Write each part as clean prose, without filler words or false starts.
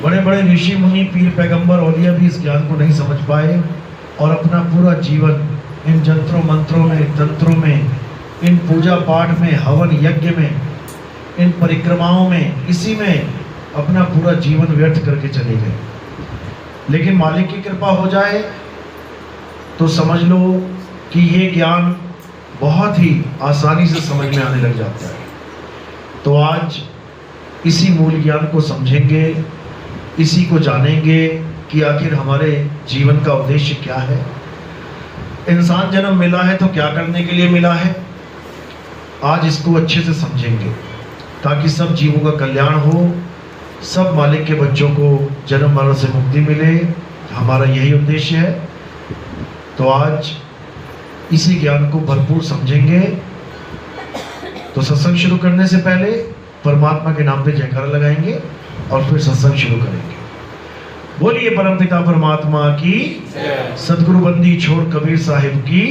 बड़े बड़े ऋषि मुनि, पीर, पैगंबर, औलिया भी इस ज्ञान को नहीं समझ पाए और अपना पूरा जीवन इन जंत्रों मंत्रों में, तंत्रों में, इन पूजा पाठ में, हवन यज्ञ में, इन परिक्रमाओं में, इसी में अपना पूरा जीवन व्यर्थ करके चले गए। लेकिन मालिक की कृपा हो जाए तो समझ लो कि ये ज्ञान बहुत ही आसानी से समझ में आने लग जाता है। तो आज इसी मूल ज्ञान को समझेंगे, इसी को जानेंगे कि आखिर हमारे जीवन का उद्देश्य क्या है। इंसान जन्म मिला है तो क्या करने के लिए मिला है, आज इसको अच्छे से समझेंगे ताकि सब जीवों का कल्याण हो, सब मालिक के बच्चों को जन्म मरण से मुक्ति मिले। हमारा यही उद्देश्य है। तो आज इसी ज्ञान को भरपूर समझेंगे। तो सत्संग शुरू करने से पहले परमात्मा के नाम पे जयकारा लगाएंगे और फिर सत्संग शुरू करेंगे। बोलिए परमपिता परमात्मा की, सदगुरु बंदी छोड़ कबीर साहिब की,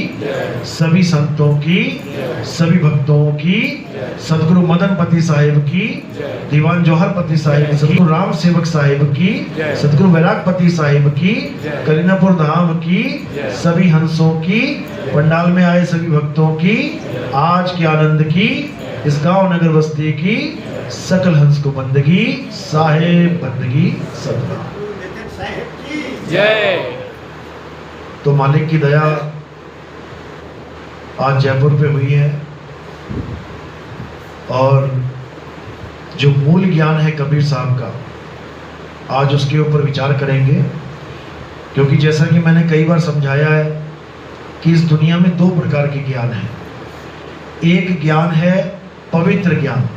सभी संतों की, सभी भक्तों की, सदगुरु मदन पति साहिब की, दीवान जौहर पति साहिब, सदगुरु राम सेवक साहिब की, सदगुरु वैराग पति साहिब की, करीनापुर धाम की, सभी हंसों की, पंडाल में आए सभी भक्तों की, आज के आनंद की, इस गांव नगर बस्ती की सकल हंस को बंदगी, साहेब बंदगी सदा जय। तो मालिक की दया आज जयपुर पे हुई है और जो मूल ज्ञान है कबीर साहब का, आज उसके ऊपर विचार करेंगे। क्योंकि जैसा कि मैंने कई बार समझाया है कि इस दुनिया में दो प्रकार के ज्ञान हैं। एक ज्ञान है पवित्र ज्ञान,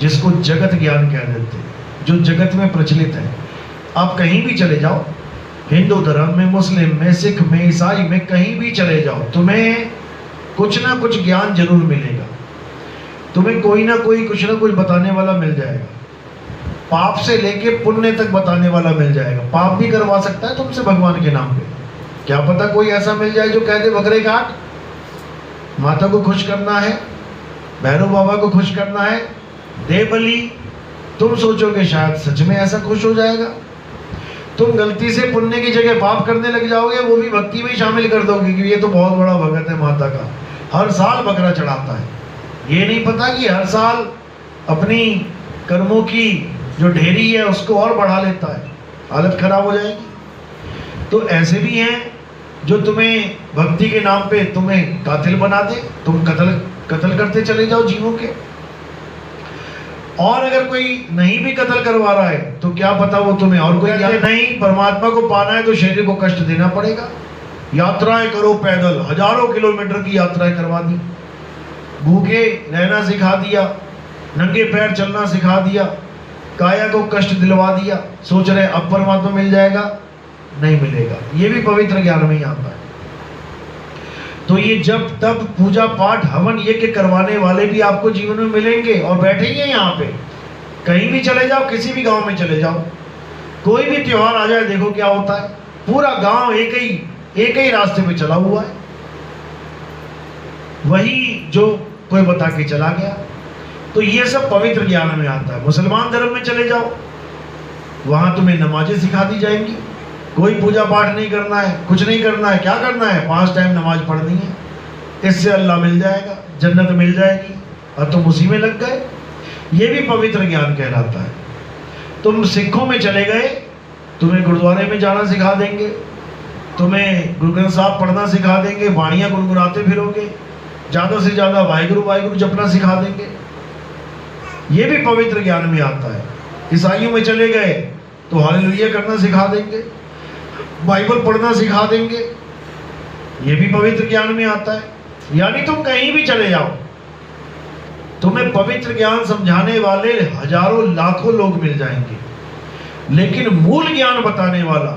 जिसको जगत ज्ञान कह देते हैं, जो जगत में प्रचलित है। आप कहीं भी चले जाओ, हिंदू धर्म में, मुस्लिम में, सिख में, ईसाई में, कहीं भी चले जाओ, तुम्हें कुछ ना कुछ ज्ञान जरूर मिलेगा। तुम्हें कोई ना कोई कुछ ना कुछ बताने वाला मिल जाएगा। पाप से लेके पुण्य तक बताने वाला मिल जाएगा। पाप भी करवा सकता है तुमसे भगवान के नाम पे। क्या पता कोई ऐसा मिल जाए जो कह दे बकरे काट, माता को खुश करना है, भैरव बाबा को खुश करना है, दे बलि। तुम सोचोगे शायद सच में ऐसा खुश हो जाएगा। तुम गलती से पुण्य की जगह पाप करने लग जाओगे, वो भी भक्ति में शामिल कर दोगे कि ये तो बहुत बड़ा भगत है माता का, हर साल बकरा चढ़ाता है। ये नहीं पता कि हर साल अपनी कर्मों की जो ढेरी है उसको और बढ़ा लेता है, हालत खराब हो जाएगी। तो ऐसे भी हैं जो तुम्हें भक्ति के नाम पे तुम्हें कातिल बना दे, तुम कत्ल करते चले जाओ जीवों के। और अगर कोई नहीं भी कत्ल करवा रहा है तो क्या पता वो तुम्हें और कोई नहीं, परमात्मा को पाना है तो शरीर को कष्ट देना पड़ेगा। यात्राएं करो पैदल, हजारों किलोमीटर की यात्राएं करवा दी, भूखे रहना सिखा दिया, नंगे पैर चलना सिखा दिया, काया को कष्ट दिलवा दिया, सोच रहे अब परमात्मा मिल जाएगा, नहीं मिलेगा। ये भी पवित्र ज्ञान में ही आता है। तो ये जब तब पूजा पाठ हवन यज्ञ करवाने वाले भी आपको जीवन में मिलेंगे और बैठेंगे यहाँ पे। कहीं भी चले जाओ, किसी भी गांव में चले जाओ, कोई भी त्योहार आ जाए, देखो क्या होता है, पूरा गांव एक ही रास्ते पे चला हुआ है, वही जो कोई बता के चला गया। तो ये सब पवित्र ज्ञान में आता है। मुसलमान धर्म में चले जाओ, वहां तुम्हें नमाजें सिखा दी जाएंगी, कोई पूजा पाठ नहीं करना है, कुछ नहीं करना है। क्या करना है? 5 टाइम नमाज पढ़नी है, इससे अल्लाह मिल जाएगा, जन्नत मिल जाएगी, और तुम उसी में लग गए। ये भी पवित्र ज्ञान कहलाता है। तुम सिखों में चले गए, तुम्हें गुरुद्वारे में जाना सिखा देंगे, तुम्हें गुरु ग्रंथ साहब पढ़ना सिखा देंगे, वाणियाँ गुनगुनाते फिरोगे, ज़्यादा से ज़्यादा वाहिगुरु वाहिगुरु जपना सिखा देंगे। ये भी पवित्र ज्ञान में आता है। ईसाइयों में चले गए तो हालेलुया करना सिखा देंगे, बाइबल पढ़ना सिखा देंगे, ये भी पवित्र ज्ञान में आता है। यानी तुम कहीं भी चले जाओ, तुम्हें पवित्र ज्ञान समझाने वाले हजारों लाखों लोग मिल जाएंगे, लेकिन मूल ज्ञान बताने वाला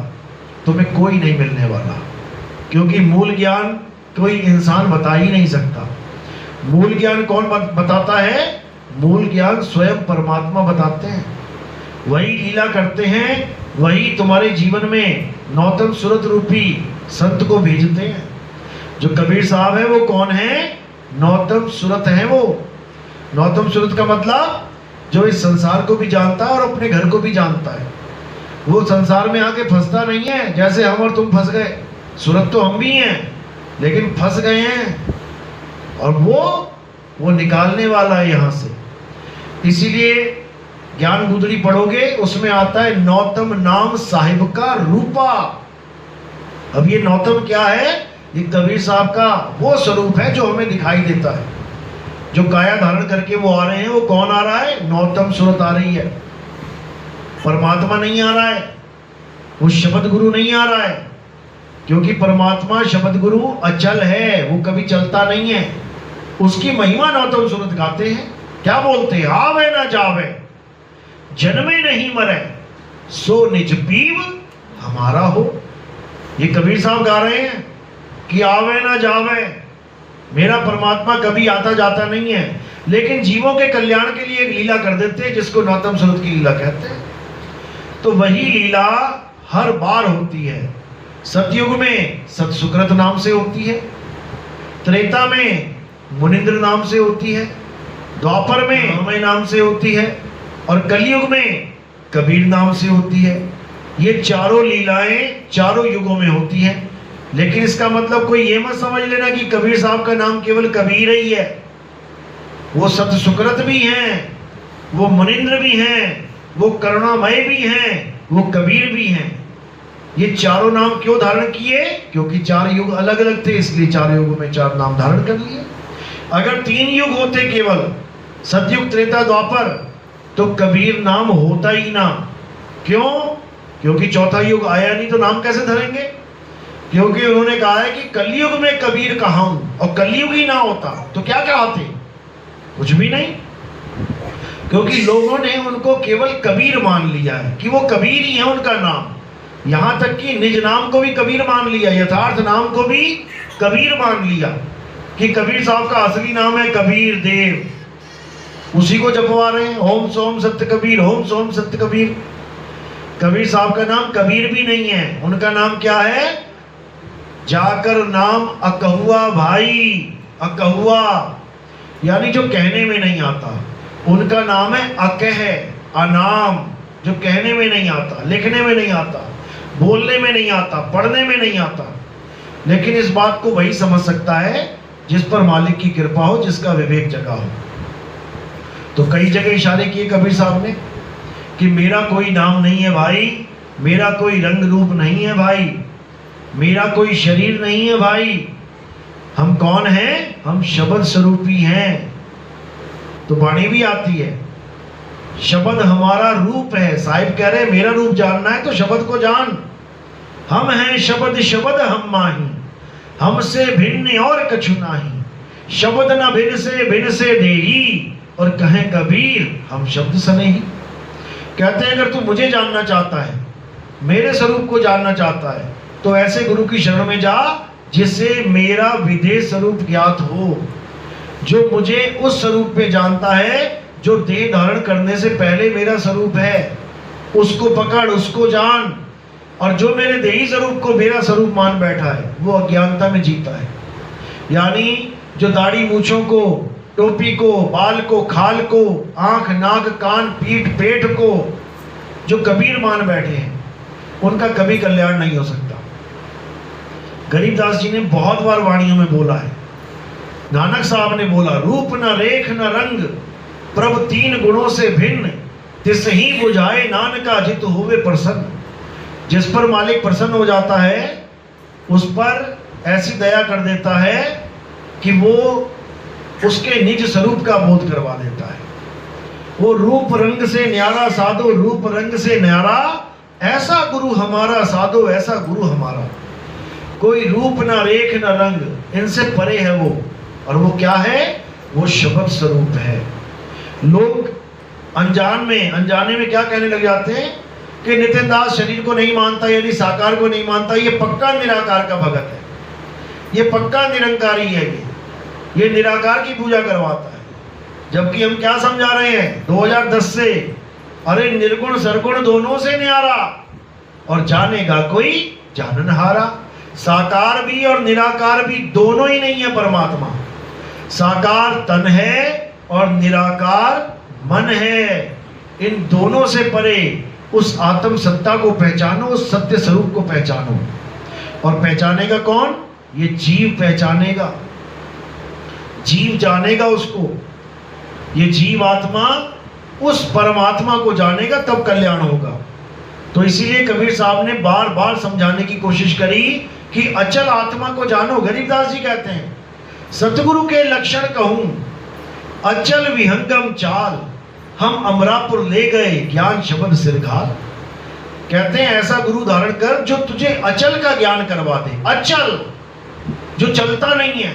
तुम्हें कोई नहीं मिलने वाला। क्योंकि मूल ज्ञान कोई इंसान बता ही नहीं सकता। मूल ज्ञान कौन बताता है? मूल ज्ञान स्वयं परमात्मा बताते हैं, वही लीला करते हैं, वही तुम्हारे जीवन में नौतन सूरत रूपी संत को भेजते हैं। जो कबीर साहब है वो कौन है? नौतम सूरत है। वो नौतम सूरत का मतलब जो इस संसार को भी जानता है और अपने घर को भी जानता है। वो संसार में आके फंसता नहीं है जैसे हम और तुम फंस गए। सूरत तो हम भी हैं लेकिन फंस गए हैं, और वो निकालने वाला है यहाँ से। इसीलिए ज्ञान गुदड़ी पढ़ोगे, उसमें आता है नौतम नाम साहिब का रूपा। अब ये नौतम क्या है? ये कबीर साहब का वो स्वरूप है जो हमें दिखाई देता है। जो काया धारण करके वो आ रहे हैं, वो कौन आ रहा है? नौतम सूरत आ रही है। परमात्मा नहीं आ रहा है, वो शब्द गुरु नहीं आ रहा है, क्योंकि परमात्मा शब्द गुरु अचल है, वो कभी चलता नहीं है। उसकी महिमा नौतम सूरत गाते हैं। क्या बोलते हैं? आवे ना जावे, जन्मे नहीं मरे, सो निज पीव हमारा हो। ये कबीर साहब गा रहे हैं कि आवे ना जावे, मेरा परमात्मा कभी आता जाता नहीं है, लेकिन जीवों के कल्याण के लिए एक लीला कर देते हैं जिसको नौतम सूरत की लीला कहते हैं। तो वही लीला हर बार होती है। सतयुग में सतसुकृत नाम से होती है, त्रेता में मुनिंद्र नाम से होती है, द्वापर में अमय नाम से होती है, और कलयुग में कबीर नाम से होती है। ये चारों लीलाएं चारों युगों में होती हैं। लेकिन इसका मतलब कोई ये मत समझ लेना कि कबीर साहब का नाम केवल कबीर ही है। वो सतसुकृत भी हैं, वो मुनिंद्र भी हैं, वो करुणामय भी हैं, वो कबीर भी हैं। ये चारों नाम क्यों धारण किए? क्योंकि चार युग अलग अलग थे, इसलिए चार युगों में चार नाम धारण कर लिए। अगर तीन युग होते केवल, सतयुग त्रेता द्वापर, तो कबीर नाम होता ही ना। क्यों? क्योंकि चौथा युग आया नहीं, तो नाम कैसे धरेंगे? क्योंकि उन्होंने कहा है कि कलयुग में कबीर कहाऊं, और कलयुग ही ना होता तो क्या कहते? कुछ भी नहीं। क्योंकि लोगों ने उनको केवल कबीर मान लिया है कि वो कबीर ही है उनका नाम। यहां तक कि निज नाम को भी कबीर मान लिया, यथार्थ नाम को भी कबीर मान लिया कि कबीर साहब का असली नाम है कबीर देव। उसी को जपवा रहे हैं, ओम सोम सत्य कबीर, ओम सोम सत्य कबीर। कबीर साहब का नाम कबीर भी नहीं है, उनका नाम क्या है? जाकर नाम अकहुआ भाई, अकहुआ यानी जो कहने में नहीं आता। उनका नाम है अकह, अनाम, जो कहने में नहीं आता, लिखने में नहीं आता, बोलने में नहीं आता, पढ़ने में नहीं आता। लेकिन इस बात को वही समझ सकता है जिस पर मालिक की कृपा हो, जिसका विवेक जगा हो। तो कई जगह इशारे किए कबीर साहब ने कि मेरा कोई नाम नहीं है भाई, मेरा कोई रंग रूप नहीं है भाई, मेरा कोई शरीर नहीं है भाई। हम कौन हैं? हम शब्द स्वरूपी हैं। तो वाणी भी आती है, शब्द हमारा रूप है। साहिब कह रहे हैं मेरा रूप जानना है तो शब्द को जान। हम हैं शब्द, शब्द हम माही, हमसे भिन्न और कछु नाही। शब्द न भिन्न से देही, और कहें कबीर हम शब्द सनेही। कहते हैं अगर तू मुझे जानना चाहता है, मेरे स्वरूप को जानना चाहता है, तो ऐसे गुरु की शरण में जा जिससे मेरा विदेह स्वरूप ज्ञात हो, जो मुझे उस स्वरूप पे जानता है जो देह धारण करने से पहले मेरा स्वरूप है। उसको पकड़, उसको जान। और जो मेरे देही स्वरूप को मेरा स्वरूप मान बैठा है, वो अज्ञानता में जीता है। यानी जो दाढ़ी मूछों को, टोपी को, बाल को, खाल को, आंख, नाक, कान, पीठ, पेट को जो कबीर मान बैठे हैं, उनका कभी कल्याण नहीं हो सकता। गरीबदास जी ने बहुत बार वाणियों में बोला है, नानक साहब ने बोला, रूप न रेख न रंग, प्रभु तीन गुणों से भिन्न, तिस ही बुझाए नानका जित होवे प्रसन्न। जिस पर मालिक प्रसन्न हो जाता है, उस पर ऐसी दया कर देता है कि वो उसके निज स्वरूप का बोध करवा देता है। वो रूप रंग से न्यारा साधो, रूप रंग से न्यारा ऐसा गुरु हमारा, साधो ऐसा गुरु हमारा। कोई रूप ना रेख ना रंग, इनसे परे है वो। और वो क्या है? वो शब्द स्वरूप है। लोग अनजाने में क्या कहने लग जाते हैं कि नितिन दास शरीर को नहीं मानता, यानी साकार को नहीं मानता, ये पक्का निराकार का भगत है, ये पक्का निरंकारी है, ये निराकार की पूजा करवाता है। जबकि हम क्या समझा रहे हैं 2010 से, अरे निर्गुण सरगुण दोनों से न्यारा, और जानेगा कोई जाननहारा। साकार भी और निराकार भी दोनों ही नहीं है परमात्मा। साकार तन है और निराकार मन है। इन दोनों से परे उस आत्म सत्ता को पहचानो, उस सत्य स्वरूप को पहचानो। और पहचानेगा कौन? ये जीव पहचानेगा, जीव जानेगा उसको। ये जीव आत्मा उस परमात्मा को जानेगा, तब कल्याण होगा। तो इसीलिए कबीर साहब ने बार बार समझाने की कोशिश करी कि अचल आत्मा को जानो। गरीबदास जी कहते हैं, सतगुरु के लक्षण कहूं अचल विहंगम चाल, हम अमरापुर ले गए ज्ञान शब्द सिरघाल। कहते हैं ऐसा गुरु धारण कर जो तुझे अचल का ज्ञान करवा दे। अचल जो चलता नहीं है,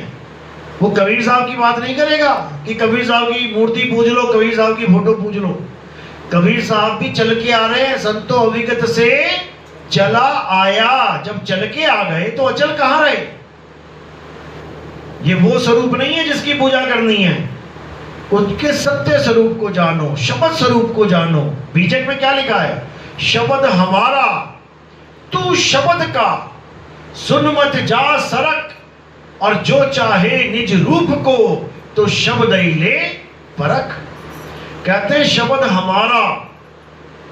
वो कबीर साहब की बात नहीं करेगा कि कबीर साहब की मूर्ति पूज लो, कबीर साहब की फोटो पूज लो। कबीर साहब भी चल के आ रहे हैं, संतो अविगत से चला आया। जब चल के आ गए तो अचल कहां रहे? ये वो स्वरूप नहीं है जिसकी पूजा करनी है। उसके सत्य स्वरूप को जानो, शब्द स्वरूप को जानो। बीजक में क्या लिखा है? शब्द हमारा तू शब्द का, सुन मत जा सरक, और जो चाहे निज रूप को तो शब्द ही ले परख। कहते हैं शब्द हमारा,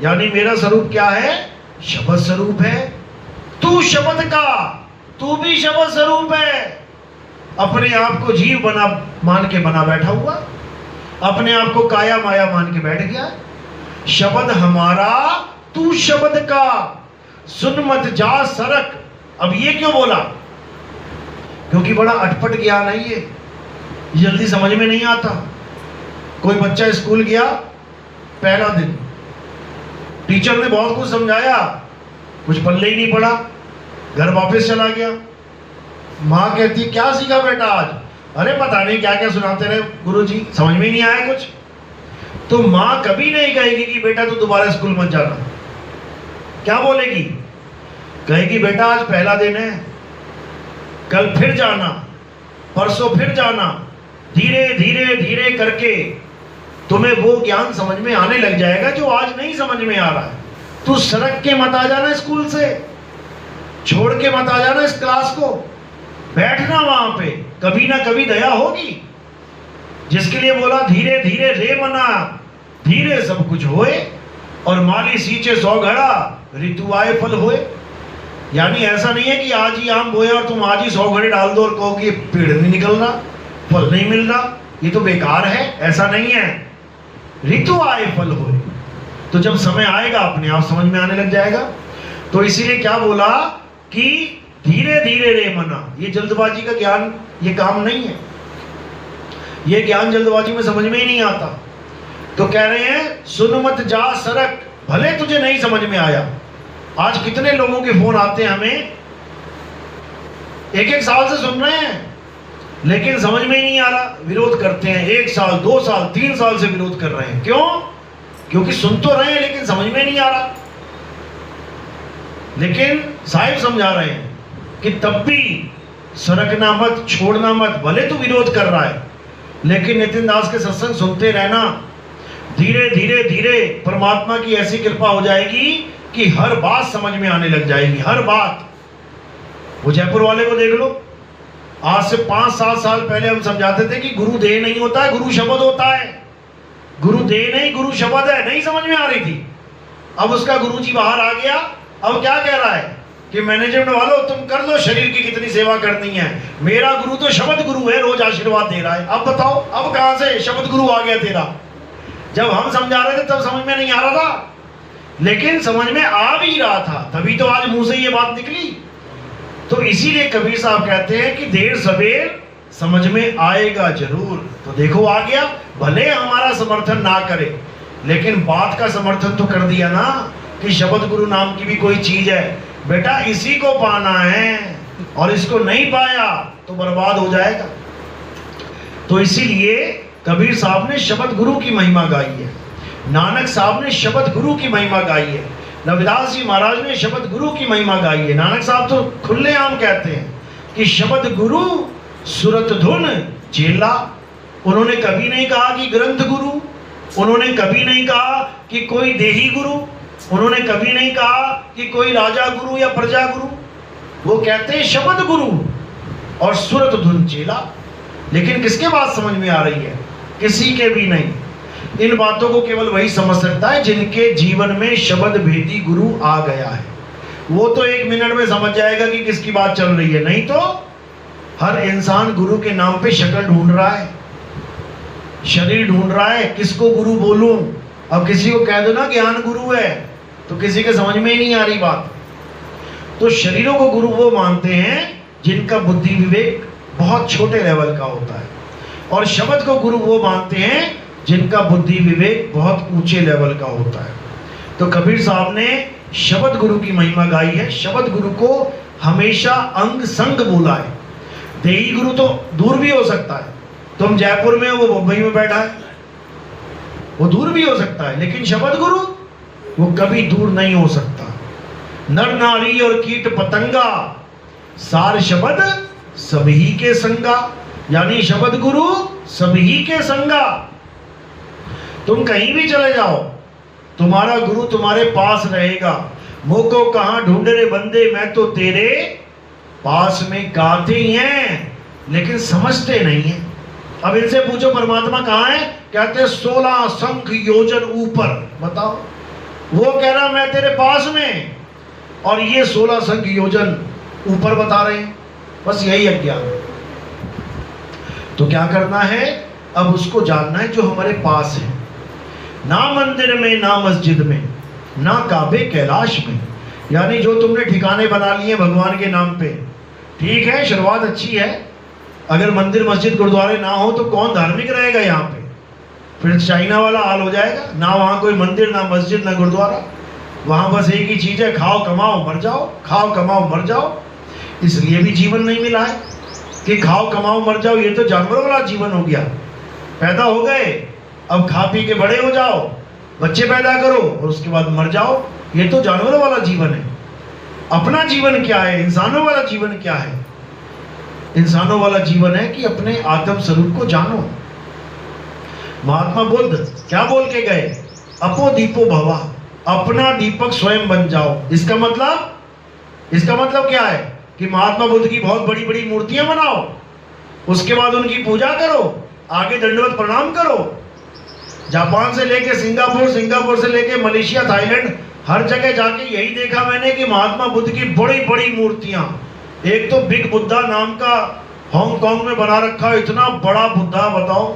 यानी मेरा स्वरूप क्या है? शब्द स्वरूप है। तू शब्द का, तू भी शब्द स्वरूप है। अपने आप को जीव बना मान के बना बैठा हुआ, अपने आप को काया माया मान के बैठ गया। शब्द हमारा तू शब्द का, सुन मत जा सरक। अब ये क्यों बोला? क्योंकि बड़ा अटपट ज्ञान है ये, जल्दी समझ में नहीं आता। कोई बच्चा स्कूल गया, पहला दिन टीचर ने बहुत कुछ समझाया, कुछ पल्ले ही नहीं पड़ा, घर वापस चला गया। माँ कहती क्या सीखा बेटा आज? अरे पता नहीं क्या क्या सुनाते रहे गुरुजी, समझ में नहीं आया कुछ। तो माँ कभी नहीं कहेगी कि बेटा तू दोबारा स्कूल मत जाना। क्या बोलेगी? कहेगी बेटा आज पहला दिन है, कल फिर जाना, परसों फिर जाना। धीरे धीरे धीरे करके तुम्हें वो ज्ञान समझ में आने लग जाएगा जो आज नहीं समझ में आ रहा है। तू सड़क के मत आ जाना स्कूल से, छोड़ के मत आ जाना इस क्लास को, बैठना वहां पे, कभी ना कभी दया होगी। जिसके लिए बोला धीरे धीरे रे मना, धीरे सब कुछ होए, और माली सींचे 100 घड़ा, ऋतु आए फल होए। यानी ऐसा नहीं है कि आज ही आम बोए और तुम आज ही 100 घड़े डाल दो और कहो कि पेड़ नहीं निकल रहा, फल नहीं मिल रहा, ये तो बेकार है। ऐसा नहीं है, ऋतु आए फल होए। तो जब समय आएगा अपने आप समझ में आने लग जाएगा। तो इसीलिए क्या बोला कि धीरे धीरे रे मना। ये जल्दबाजी का ज्ञान, ये काम नहीं है। ये ज्ञान जल्दबाजी में समझ में ही नहीं आता। तो कह रहे हैं सुन मत जा सरक, भले तुझे नहीं समझ में आया। आज कितने लोगों के फोन आते हैं हमें, एक साल से सुन रहे हैं लेकिन समझ में ही नहीं आ रहा, विरोध करते हैं। 1 साल 2 साल 3 साल से विरोध कर रहे हैं। क्यों? क्योंकि सुन तो रहे हैं लेकिन समझ में नहीं आ रहा। लेकिन साहिब समझा रहे हैं कि तब भी सरकना मत, छोड़ना मत। भले तू विरोध कर रहा है लेकिन नितिन दास के सत्संग सुनते रहना। धीरे धीरे धीरे परमात्मा की ऐसी कृपा हो जाएगी कि हर बात समझ में आने लग जाएगी, हर बात। वो जयपुर वाले को देख लो, आज से 5-7 साल पहले हम समझाते थे कि गुरु देह नहीं होता है, गुरु शब्द होता है। गुरु देह नहीं, गुरु शब्द है। नहीं समझ में आ रही थी। अब उसका गुरुजी बाहर आ गया, अब क्या कह रहा है कि मैनेजमेंट वालों तुम कर लो, शरीर की कितनी सेवा करनी है, मेरा गुरु तो शब्द गुरु है, रोज आशीर्वाद दे रहा है। अब बताओ, अब कहां से शब्द गुरु आ गया तेरा? जब हम समझा रहे थे तब समझ में नहीं आ रहा था, लेकिन समझ में आ भी रहा था, तभी तो आज मुंह से ये बात निकली। तो इसीलिए कबीर साहब कहते हैं कि देर सवेर समझ में आएगा जरूर। तो देखो आ गया, भले हमारा समर्थन ना करे लेकिन बात का समर्थन तो कर दिया ना कि शब्द गुरु नाम की भी कोई चीज है बेटा, इसी को पाना है, और इसको नहीं पाया तो बर्बाद हो जाएगा। तो इसीलिए कबीर साहब ने शब्द गुरु की महिमा गाई है, नानक साहब ने शब्द गुरु की महिमा गाई है, रविदास जी महाराज ने शब्द गुरु की महिमा गाई है। नानक साहब तो खुलेआम कहते हैं कि शब्द गुरु सुरत धुन चेला। उन्होंने कभी नहीं कहा कि ग्रंथ गुरु, उन्होंने कभी नहीं कहा कि कोई देही गुरु, उन्होंने कभी नहीं कहा कि कोई राजा गुरु या प्रजा गुरु। वो कहते हैं शब्द गुरु और सुरत धुन चेला। लेकिन किसके बात समझ में आ रही है? किसी के भी नहीं। इन बातों को केवल वही समझ सकता है जिनके जीवन में शब्द भेदी गुरु आ गया है। वो तो 1 मिनट में समझ जाएगा कि किसकी बात चल रही है, नहीं तो हर इंसान गुरु के नाम पे शक्ल ढूंढ रहा है, शरीर ढूंढ रहा है, किसको गुरु बोलूं। अब किसी को कह दो ना ज्ञान गुरु है तो किसी के समझ में ही नहीं आ रही बात। तो शरीरों को गुरु वो मानते हैं जिनका बुद्धि विवेक बहुत छोटे लेवल का होता है, और शब्द को गुरु वो मानते हैं जिनका बुद्धि विवेक बहुत ऊंचे लेवल का होता है। तो कबीर साहब ने शब्द गुरु की महिमा गाई है। शब्द गुरु को हमेशा अंग संग बोला है। देही गुरु तो दूर भी हो सकता है, तुम जयपुर में हो, वो मुंबई में बैठा है, वो दूर भी हो सकता है, लेकिन शब्द गुरु वो कभी दूर नहीं हो सकता। नर नारी और कीट पतंगा सार शब्द सभी के संगा, यानी शब्द गुरु सभी के संगा। तुम कहीं भी चले जाओ, तुम्हारा गुरु तुम्हारे पास रहेगा। मोको कहां ढूंढ रे बंदे, मैं तो तेरे पास में गाते ही हैं, लेकिन समझते नहीं है। अब इनसे पूछो परमात्मा कहाँ है, कहते हैं 16 संख योजन ऊपर। बताओ, वो कह रहा मैं तेरे पास में, और ये 16 संख योजन ऊपर बता रहे हैं। बस यही अज्ञान। तो क्या करना है, अब उसको जानना है जो हमारे पास है। ना मंदिर में, ना मस्जिद में, ना काबे कैलाश में, यानी जो तुमने ठिकाने बना लिए भगवान के नाम पे, ठीक है, शुरुआत अच्छी है। अगर मंदिर मस्जिद गुरुद्वारे ना हो तो कौन धार्मिक रहेगा यहाँ पे, फिर चाइना वाला हाल हो जाएगा। ना वहाँ कोई मंदिर, ना मस्जिद, ना गुरुद्वारा, वहाँ बस एक ही चीज़ है, खाओ कमाओ मर जाओ, खाओ कमाओ मर जाओ। इसलिए भी जीवन नहीं मिला है कि खाओ कमाओ मर जाओ, ये तो जानवरों वाला जीवन हो गया। पैदा हो गए, अब खा पी के बड़े हो जाओ, बच्चे पैदा करो और उसके बाद मर जाओ, ये तो जानवरों वाला जीवन है। अपना जीवन क्या है, इंसानों वाला जीवन क्या है? इंसानों वाला जीवन है कि अपने आत्म स्वरूप को जानो। महात्मा बुद्ध क्या बोल के गए, अपो दीपो भवा, अपना दीपक स्वयं बन जाओ। इसका मतलब क्या है कि महात्मा बुद्ध की बहुत बड़ी बड़ी मूर्तियां बनाओ, उसके बाद उनकी पूजा करो, आगे दंडवत प्रणाम करो। जापान से लेके सिंगापुर, सिंगापुर से लेके मलेशिया, थाईलैंड, हर जगह जाके यही देखा मैंने कि महात्मा बुद्ध की बड़ी बड़ी मूर्तियां। एक तो बिग बुद्धा नाम का हांगकांग में बना रखा है, इतना बड़ा बुद्धा। बताओ,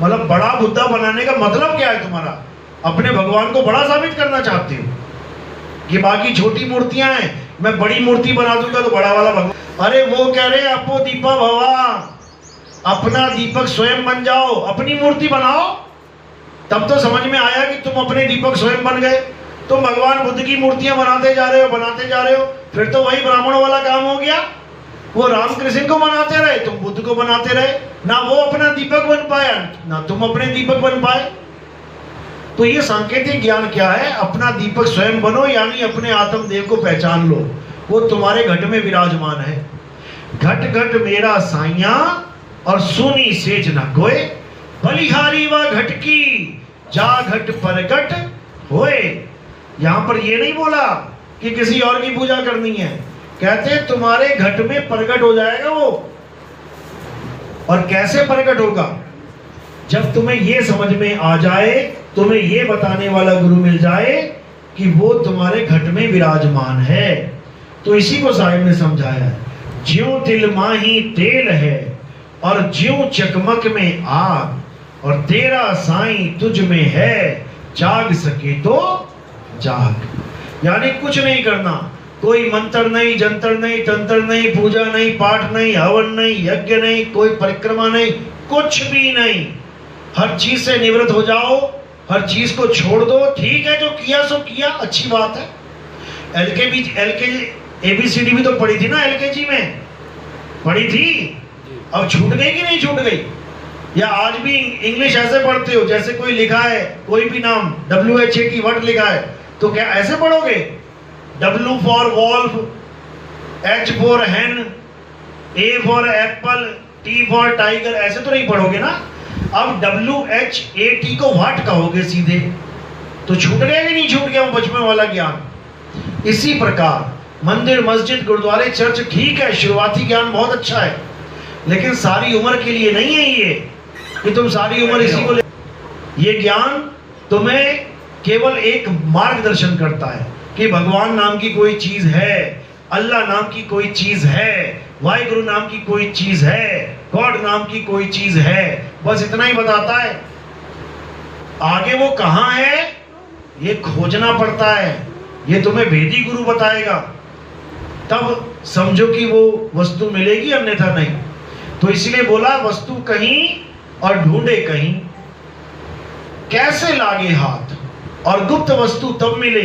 मतलब बड़ा बुद्धा बनाने का मतलब क्या है तुम्हारा? अपने भगवान को बड़ा साबित करना चाहते हो कि बाकी छोटी मूर्तियां हैं, मैं बड़ी मूर्ति बना दूंगा तो बड़ा वाला भगवान। अरे वो कह रहे हैं अपो दीपा भवा, अपना दीपक स्वयं बन जाओ, अपनी मूर्ति बनाओ। तब तो समझ में आया कि तुम अपने दीपक स्वयं बन गए। तुम भगवान बुद्ध की मूर्तियां बनाते जा रहे हो, फिर तो वही ब्राह्मणों वाला काम हो गया। वो रामकृष्ण को बनाते रहे, तुम बुद्ध को बनाते रहे, ना वो अपना दीपक बन पाया, ना तुम अपने दीपक बन पाए। तो ये सांकेतिक ज्ञान क्या है? अपना दीपक स्वयं बनो, यानी अपने आत्म देव को पहचान लो, वो तुम्हारे घट में विराजमान है। घट घट मेरा साइया और सोनी सेज न कोय, बलिहारी व घट की जा घट परगट होए। यहां पर ये नहीं बोला कि किसी और की पूजा करनी है, कहते तुम्हारे घट में प्रकट हो जाएगा वो। और कैसे प्रकट होगा? जब तुम्हें ये समझ में आ जाए, तुम्हें ये बताने वाला गुरु मिल जाए कि वो तुम्हारे घट में विराजमान है। तो इसी को साहिब ने समझाया है, ज्यों तिल माही तेल है और ज्यों चकमक में आग, और तेरा साईं तुझ में है, जाग सके तो जाग। यानी कुछ नहीं करना, कोई मंत्र नहीं, जंतर नहीं, तंत्र नहीं, पूजा नहीं, पाठ नहीं, हवन नहीं, यज्ञ नहीं, कोई परिक्रमा नहीं, कुछ भी नहीं। हर चीज से निवृत्त हो जाओ, हर चीज को छोड़ दो। ठीक है, जो किया सो किया, अच्छी बात है। एलकेजी ABCD भी तो पढ़ी थी ना, LKG में पढ़ी थी। अब छूट गई कि नहीं छूट गई? या आज भी इंग्लिश ऐसे पढ़ते हो जैसे कोई लिखा है, कोई भी नाम WHAT वर्ड लिखा है तो क्या ऐसे पढ़ोगे? W for wolf, H for hen, A for apple, T for tiger, ऐसे तो नहीं पढ़ोगे ना। अब WHAT को व्हाट कहोगे सीधे, तो छूट गया कि नहीं छूट गया वो बचपन वाला ज्ञान? इसी प्रकार मंदिर, मस्जिद, गुरुद्वारे, चर्च ठीक है, शुरुआती ज्ञान बहुत अच्छा है, लेकिन सारी उम्र के लिए नहीं है ये कि तुम सारी उम्र इसी को ले। ये ज्ञान तुम्हें केवल एक मार्गदर्शन करता है कि भगवान नाम की कोई चीज है, अल्लाह नाम की कोई चीज है, वाहिगुरु नाम की कोई चीज है, गॉड नाम की कोई चीज है, बस इतना ही बताता है। आगे वो कहां है ये खोजना पड़ता है, ये तुम्हें भेदी गुरु बताएगा, तब समझो कि वो वस्तु मिलेगी, अन्यथा नहीं। तो इसलिए बोला वस्तु कहीं और ढूंढे कहीं, कैसे लागे हाथ, और गुप्त वस्तु तब मिले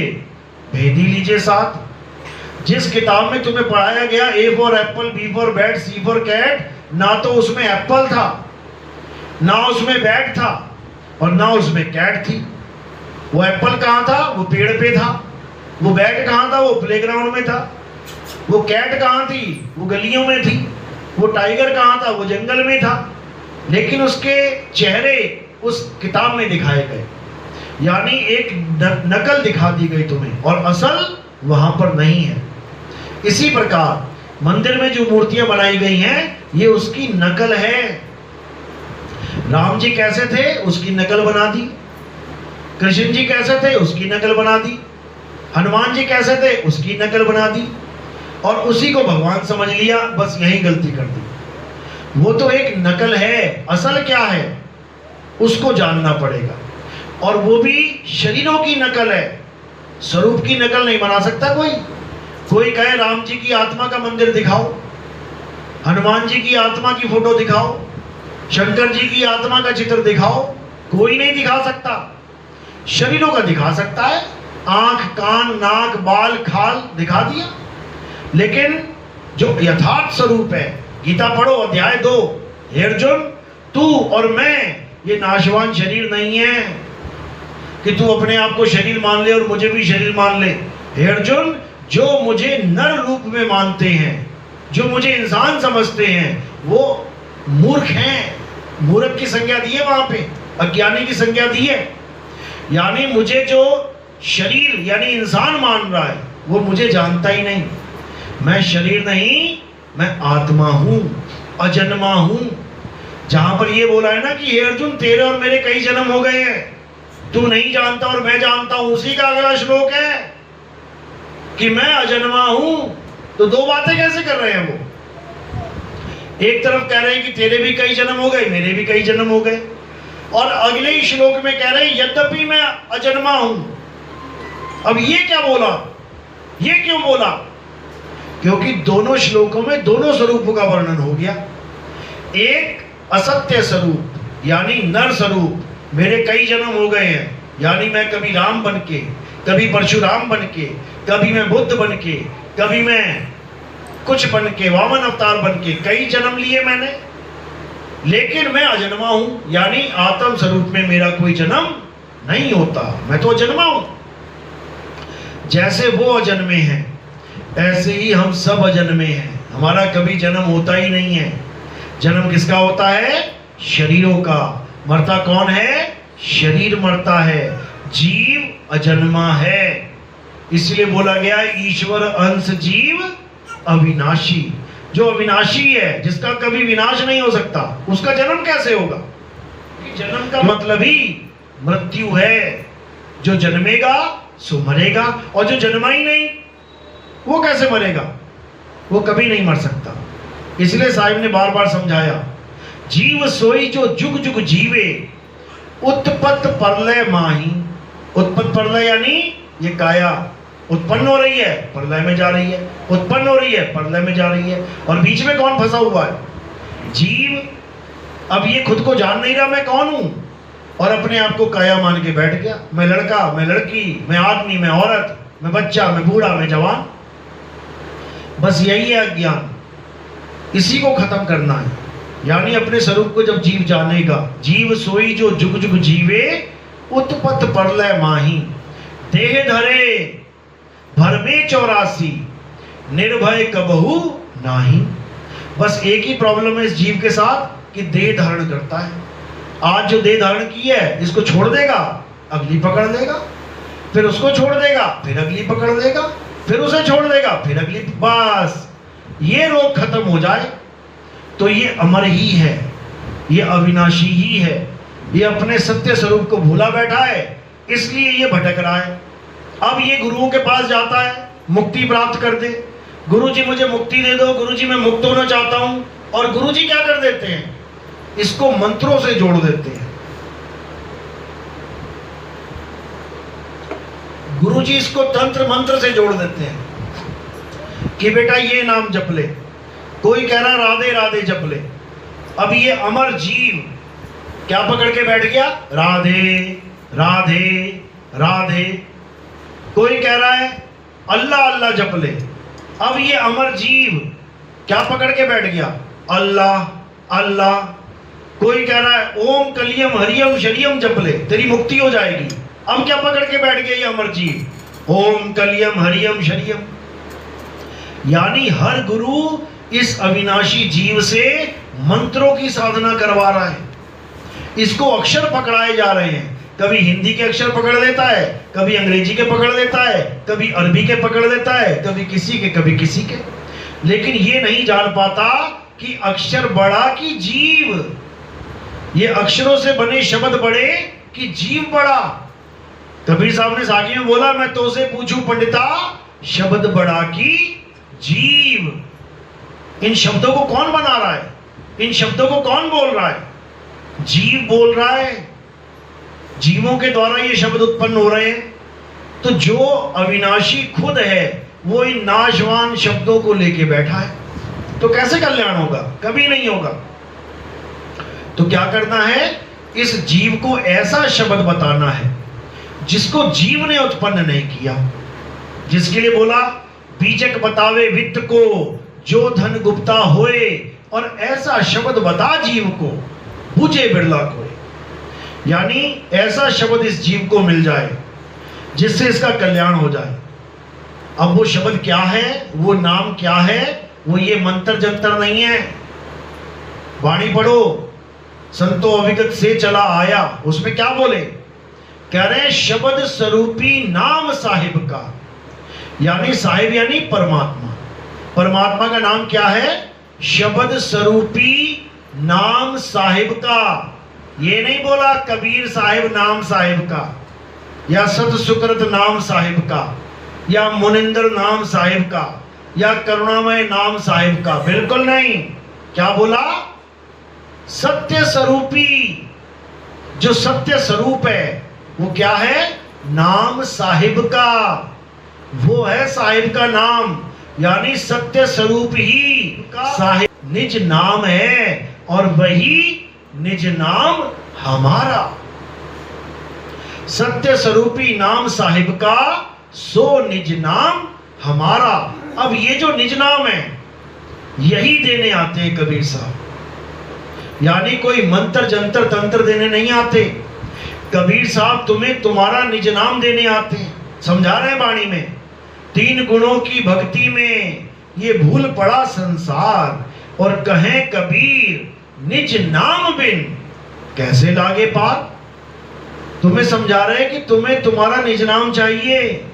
भेदी लीजिए साथ। जिस किताब में तुम्हें पढ़ाया गया A for apple, B for bat, C for cat, ना तो उसमें एप्पल था, ना उसमें बैट था, और ना उसमें कैट थी। वो एप्पल कहाँ था? वो पेड़ पे था। वो बैट कहाँ था? वो प्लेग्राउंड में था। वो कैट कहाँ थी? वो गलियों में थी। वो टाइगर कहाँ था? वो जंगल में था। लेकिन उसके चेहरे उस किताब में दिखाए गए, यानी एक नकल दिखा दी गई तुम्हें, और असल वहां पर नहीं है। इसी प्रकार मंदिर में जो मूर्तियां बनाई गई हैं ये उसकी नकल है। राम जी कैसे थे उसकी नकल बना दी, कृष्ण जी कैसे थे उसकी नकल बना दी, हनुमान जी कैसे थे उसकी नकल बना दी, और उसी को भगवान समझ लिया, बस यही गलती कर दी। वो तो एक नकल है, असल क्या है उसको जानना पड़ेगा। और वो भी शरीरों की नकल है, स्वरूप की नकल नहीं बना सकता कोई। कोई कहे राम जी की आत्मा का मंदिर दिखाओ, हनुमान जी की आत्मा की फोटो दिखाओ, शंकर जी की आत्मा का चित्र दिखाओ, कोई नहीं दिखा सकता। शरीरों का दिखा सकता है, आंख, कान, नाक, बाल, खाल दिखा दिया, लेकिन जो यथार्थ स्वरूप है, गीता पढ़ो अध्याय 2, हे अर्जुन तू और मैं ये नाशवान शरीर नहीं है कि तू अपने आप को शरीर मान ले और मुझे भी शरीर मान ले। हे अर्जुन, जो मुझे नर रूप में मानते हैं, जो मुझे इंसान समझते हैं, वो मूर्ख हैं। मूर्ख की संज्ञा दी है वहां पे, अज्ञानी की संज्ञा दी है। यानी मुझे जो शरीर यानी इंसान मान रहा है वो मुझे जानता ही नहीं। मैं शरीर नहीं, मैं आत्मा हूं, अजन्मा हूं। जहां पर ये बोला है ना कि हे अर्जुन तेरे और मेरे कई जन्म हो गए हैं, तू नहीं जानता और मैं जानता हूं, उसी का अगला श्लोक है कि मैं अजन्मा हूं। तो दो बातें कैसे कर रहे हैं वो? एक तरफ कह रहे हैं कि तेरे भी कई जन्म हो गए, मेरे भी कई जन्म हो गए, और अगले ही श्लोक में कह रहे हैं यद्यपि मैं अजन्मा हूं। अब ये क्या बोला? ये क्यों बोला? क्योंकि दोनों श्लोकों में दोनों स्वरूपों का वर्णन हो गया। एक असत्य स्वरूप यानी नर स्वरूप, मेरे कई जन्म हो गए हैं, यानी मैं कभी राम बन के, कभी परशुराम बन के, कभी मैं बुद्ध बन के, कभी मैं कुछ बन के, वामन अवतार बन के, कई जन्म लिए मैंने, लेकिन मैं अजन्मा हूं, यानी आत्म स्वरूप में मेरा कोई जन्म नहीं होता, मैं तो अजन्मा हूं। जैसे वो अजन्मे हैं ऐसे ही हम सब अजन्मे हैं, हमारा कभी जन्म होता ही नहीं है। जन्म किसका होता है? शरीरों का। मरता कौन है? शरीर मरता है, जीव अजन्मा है। इसलिए बोला गया ईश्वर अंश जीव अविनाशी। जो अविनाशी है, जिसका कभी विनाश नहीं हो सकता, उसका जन्म कैसे होगा? जन्म का मतलब ही मृत्यु है। जो जन्मेगा सो मरेगा, और जो जन्मा ही नहीं वो कैसे मरेगा? वो कभी नहीं मर सकता। इसलिए साहिब ने बार बार समझाया, जीव सोई जो जुग जुग जीवे, उत्पत्त परलय माही। उत्पत्त परलय यानी ये काया उत्पन्न हो रही है, परलय में जा रही है, उत्पन्न हो रही है, परलय में जा रही है, और बीच में कौन फंसा हुआ है? जीव। अब ये खुद को जान नहीं रहा मैं कौन हूं, और अपने आप को काया मान के बैठ गया। मैं लड़का, मैं लड़की, मैं आदमी, मैं औरत, मैं बच्चा, मैं बूढ़ा, मैं जवान। बस यही है अज्ञान, इसी को खत्म करना है। यानी अपने स्वरूप को जब जीव जानेगा, जीव सोई जो जुग जुग जीवे, उत्पत्त परलय माही। देह धरे भरमे 84, निर्भय कबहू नाही। बस एक ही प्रॉब्लम है इस जीव के साथ कि देह धारण करता है। आज जो देह धारण की है, इसको छोड़ देगा, अगली पकड़ लेगा, फिर उसको छोड़ देगा, फिर अगली पकड़ लेगा, फिर उसे छोड़ देगा, फिर अगली। बस ये रोग खत्म हो जाए तो ये अमर ही है, ये अविनाशी ही है, ये अपने सत्य स्वरूप को भूला बैठा है, इसलिए ये भटक रहा है। अब ये गुरुओं के पास जाता है, मुक्ति प्राप्त कर दे, गुरुजी मुझे मुक्ति दे दो, गुरुजी मैं मुक्त होना चाहता हूं। और गुरुजी क्या कर देते हैं, इसको मंत्रों से जोड़ देते हैं। गुरुजी इसको तंत्र मंत्र से जोड़ देते हैं कि बेटा ये नाम जप ले। कोई कह रहा राधे राधे जप ले। अब ये अमर जीव क्या पकड़ के बैठ गया, राधे राधे राधे। कोई कह रहा है अल्लाह अल्लाह जप ले। अब ये अमर जीव क्या पकड़ के बैठ गया, अल्लाह अल्लाह। कोई कह रहा है ओम कलियम हरियम शरियम जप ले, तेरी मुक्ति हो जाएगी। अब क्या पकड़ के बैठ गया ये अमर जीव, ओम कलियम हरियम शरियम। यानी हर गुरु इस अविनाशी जीव से मंत्रों की साधना करवा रहा है। इसको अक्षर पकड़ाए जा रहे हैं, कभी हिंदी के अक्षर पकड़ लेता है, कभी अंग्रेजी के पकड़ लेता है, कभी अरबी के पकड़ लेता है, कभी किसी के कभी किसी के। लेकिन ये नहीं जान पाता कि अक्षर बड़ा कि जीव, ये अक्षरों से बने शब्द बड़े कि जीव बड़ा। कबीर साहब ने साखी में बोला, मैं तो से पूछूं पंडिता, शब्द बड़ा कि जीव। इन शब्दों को कौन बना रहा है, इन शब्दों को कौन बोल रहा है, जीव बोल रहा है। जीवों के द्वारा ये शब्द उत्पन्न हो रहे हैं। तो जो अविनाशी खुद है वो इन नाशवान शब्दों को लेके बैठा है, तो कैसे कल्याण होगा, कभी नहीं होगा। तो क्या करना है, इस जीव को ऐसा शब्द बताना है जिसको जीव ने उत्पन्न नहीं किया। जिसके लिए बोला, बीजक बतावे वित्त को जो धन गुप्ता होए, और ऐसा शब्द बता जीव को बुझे बिरला को। यानी ऐसा शब्द इस जीव को मिल जाए जिससे इसका कल्याण हो जाए। अब वो शब्द क्या है, वो नाम क्या है, वो ये मंत्र जंतर नहीं है। वाणी पढ़ो, संतो अविगत से चला आया, उसमें क्या बोले, कह रहे हैं शब्द स्वरूपी नाम साहिब का। यानी साहिब यानी परमात्मा। परमात्मा का नाम क्या है, शब्द स्वरूपी नाम साहिब का। ये नहीं बोला कबीर साहिब नाम साहिब का, या सत सुकृत नाम साहिब का, या मुनिंदर नाम साहिब का, या करुणामय नाम साहिब का, बिल्कुल नहीं। क्या बोला, सत्य स्वरूपी। जो सत्य स्वरूप है वो क्या है, नाम साहिब का। वो है साहिब का नाम, यानी सत्य स्वरूप ही का साहिब निज नाम है, और वही निज नाम हमारा। सत्य स्वरूपी नाम साहिब का, सो निज नाम हमारा। अब ये जो निज नाम है यही देने आते हैं कबीर साहब। यानी कोई मंत्र जंतर तंत्र देने नहीं आते। कबीर साहब तुम्हें तुम्हारा निज नाम देने आते हैं। समझा रहे हैं वाणी में, 3 गुणों की भक्ति में ये भूल पड़ा संसार, और कहें कबीर निज नाम बिन कैसे लागे पार। तुम्हें समझा रहे हैं कि तुम्हें तुम्हारा निज नाम चाहिए,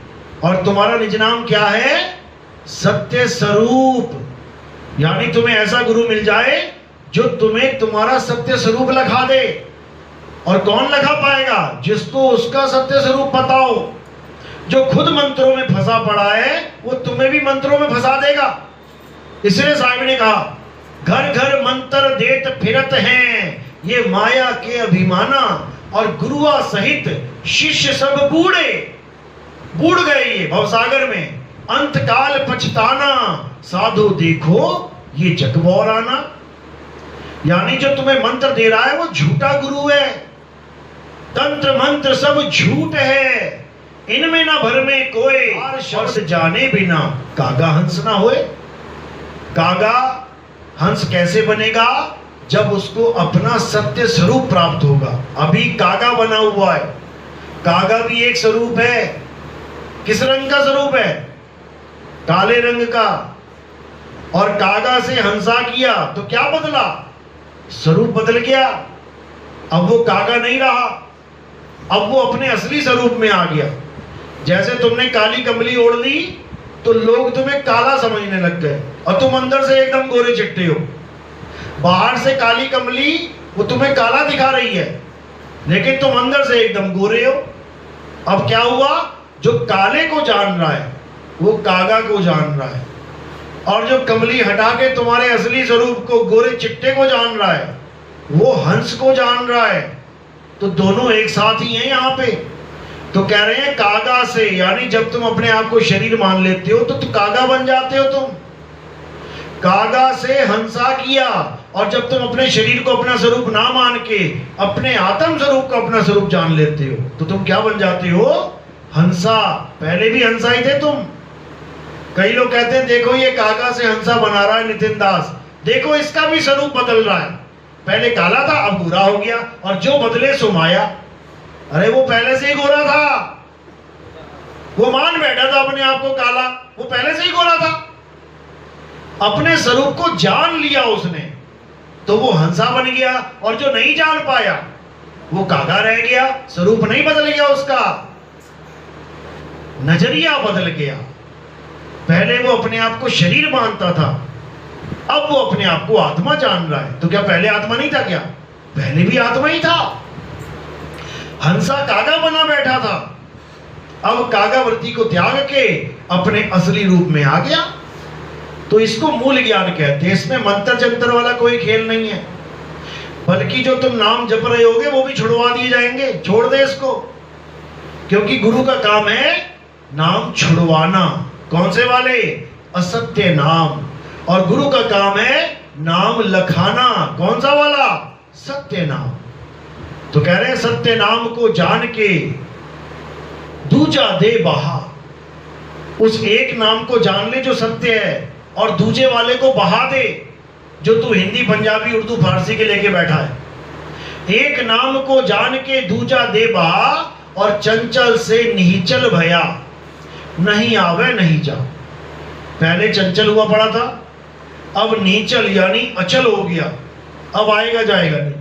और तुम्हारा निज नाम क्या है, सत्य स्वरूप। यानी तुम्हें ऐसा गुरु मिल जाए जो तुम्हें तुम्हारा सत्य स्वरूप लखा दे। और कौन लखा पाएगा, जिसको उसका सत्य स्वरूप पता हो। जो खुद मंत्रों में फंसा पड़ा है वो तुम्हें भी मंत्रों में फंसा देगा। इसलिए साहिब ने कहा, घर घर मंत्र देत फिरत हैं ये माया के अभिमाना, और गुरुआ सहित शिष्य सब बूढ़ गए ये भवसागर में। अंत काल पछताना साधु देखो ये जगबौराना। यानी जो तुम्हें मंत्र दे रहा है वो झूठा गुरु है। तंत्र मंत्र सब झूठ है, इनमें ना भर में कोई, शब्द जाने बिना कागा हंस ना होए। कागा हंस कैसे बनेगा, जब उसको अपना सत्य स्वरूप प्राप्त होगा। अभी कागा बना हुआ है। कागा भी एक स्वरूप है। किस रंग का स्वरूप है, काले रंग का। और कागा से हंसा किया तो क्या बदला, स्वरूप बदल गया। अब वो कागा नहीं रहा, अब वो अपने असली स्वरूप में आ गया। जैसे तुमने काली कमली ओढ़ ली तो लोग तुम्हें काला समझने लग गए, और तुम अंदर से एकदम गोरे चिट्टे हो। बाहर से काली कमली वो तुम्हें काला दिखा रही है, लेकिन तुम अंदर से एकदम गोरे हो। अब क्या हुआ, जो काले को जान रहा है वो कागा को जान रहा है, और जो कमली हटा के तुम्हारे असली स्वरूप को, गोरे चिट्टे को जान रहा है, वो हंस को जान रहा है। तो दोनों एक साथ ही हैं यहाँ पे। तो कह रहे हैं कागा से, यानी जब तुम अपने आप को शरीर मान लेते हो तो कागा बन जाते हो तुम। कागा से हंसा किया, और जब तुम अपने शरीर को अपना स्वरूप ना मान के अपने आत्म स्वरूप को अपना स्वरूप जान लेते हो तो तुम क्या बन जाते हो, हंसा। पहले भी हंसा ही थे तुम। कई लोग कहते हैं देखो ये कागा से हंसा बना रहा है नितिन दास, देखो इसका भी स्वरूप बदल रहा है, पहले काला था अब गोरा हो गया, और जो बदले सो माया। अरे वो पहले से ही गोरा था, वो मान बैठा था अपने आप को काला, वो पहले से ही गोरा था। अपने स्वरूप को जान लिया उसने तो वो हंसा बन गया, और जो नहीं जान पाया वो कागा रह गया, स्वरूप नहीं बदल गया, उसका नजरिया बदल गया। पहले वो अपने आप को शरीर मानता था, अब वो अपने आप को आत्मा जान रहा है। तो क्या पहले आत्मा नहीं था क्या? पहले भी आत्मा ही था। हंसा कागा बना बैठा था, अब कागा वृत्ति को त्याग के अपने असली रूप में आ गया। तो इसको मूल ज्ञान कहते हैं। इसमें मंत्र जंतर वाला कोई खेल नहीं है, बल्कि जो तुम नाम जप रहे होगे वो भी छुड़वा दिए जाएंगे। छोड़ दे इसको, क्योंकि गुरु का काम है नाम छुड़वाना। कौन से वाले? असत्य नाम। और गुरु का काम है नाम लखाना। कौन सा वाला? सत्य नाम। तो कह रहे हैं सत्य नाम को जान के दूजा दे बहा। उस एक नाम को जान ले जो सत्य है, और दूजे वाले को बहा दे जो तू हिंदी पंजाबी उर्दू फारसी के लेके बैठा है। एक नाम को जान के दूजा दे बहा, और चंचल से निहिचल भया, नहीं आवे नहीं जा। पहले चंचल हुआ पड़ा था, अब नीचल यानी अचल हो गया, अब आएगा जाएगा नहीं।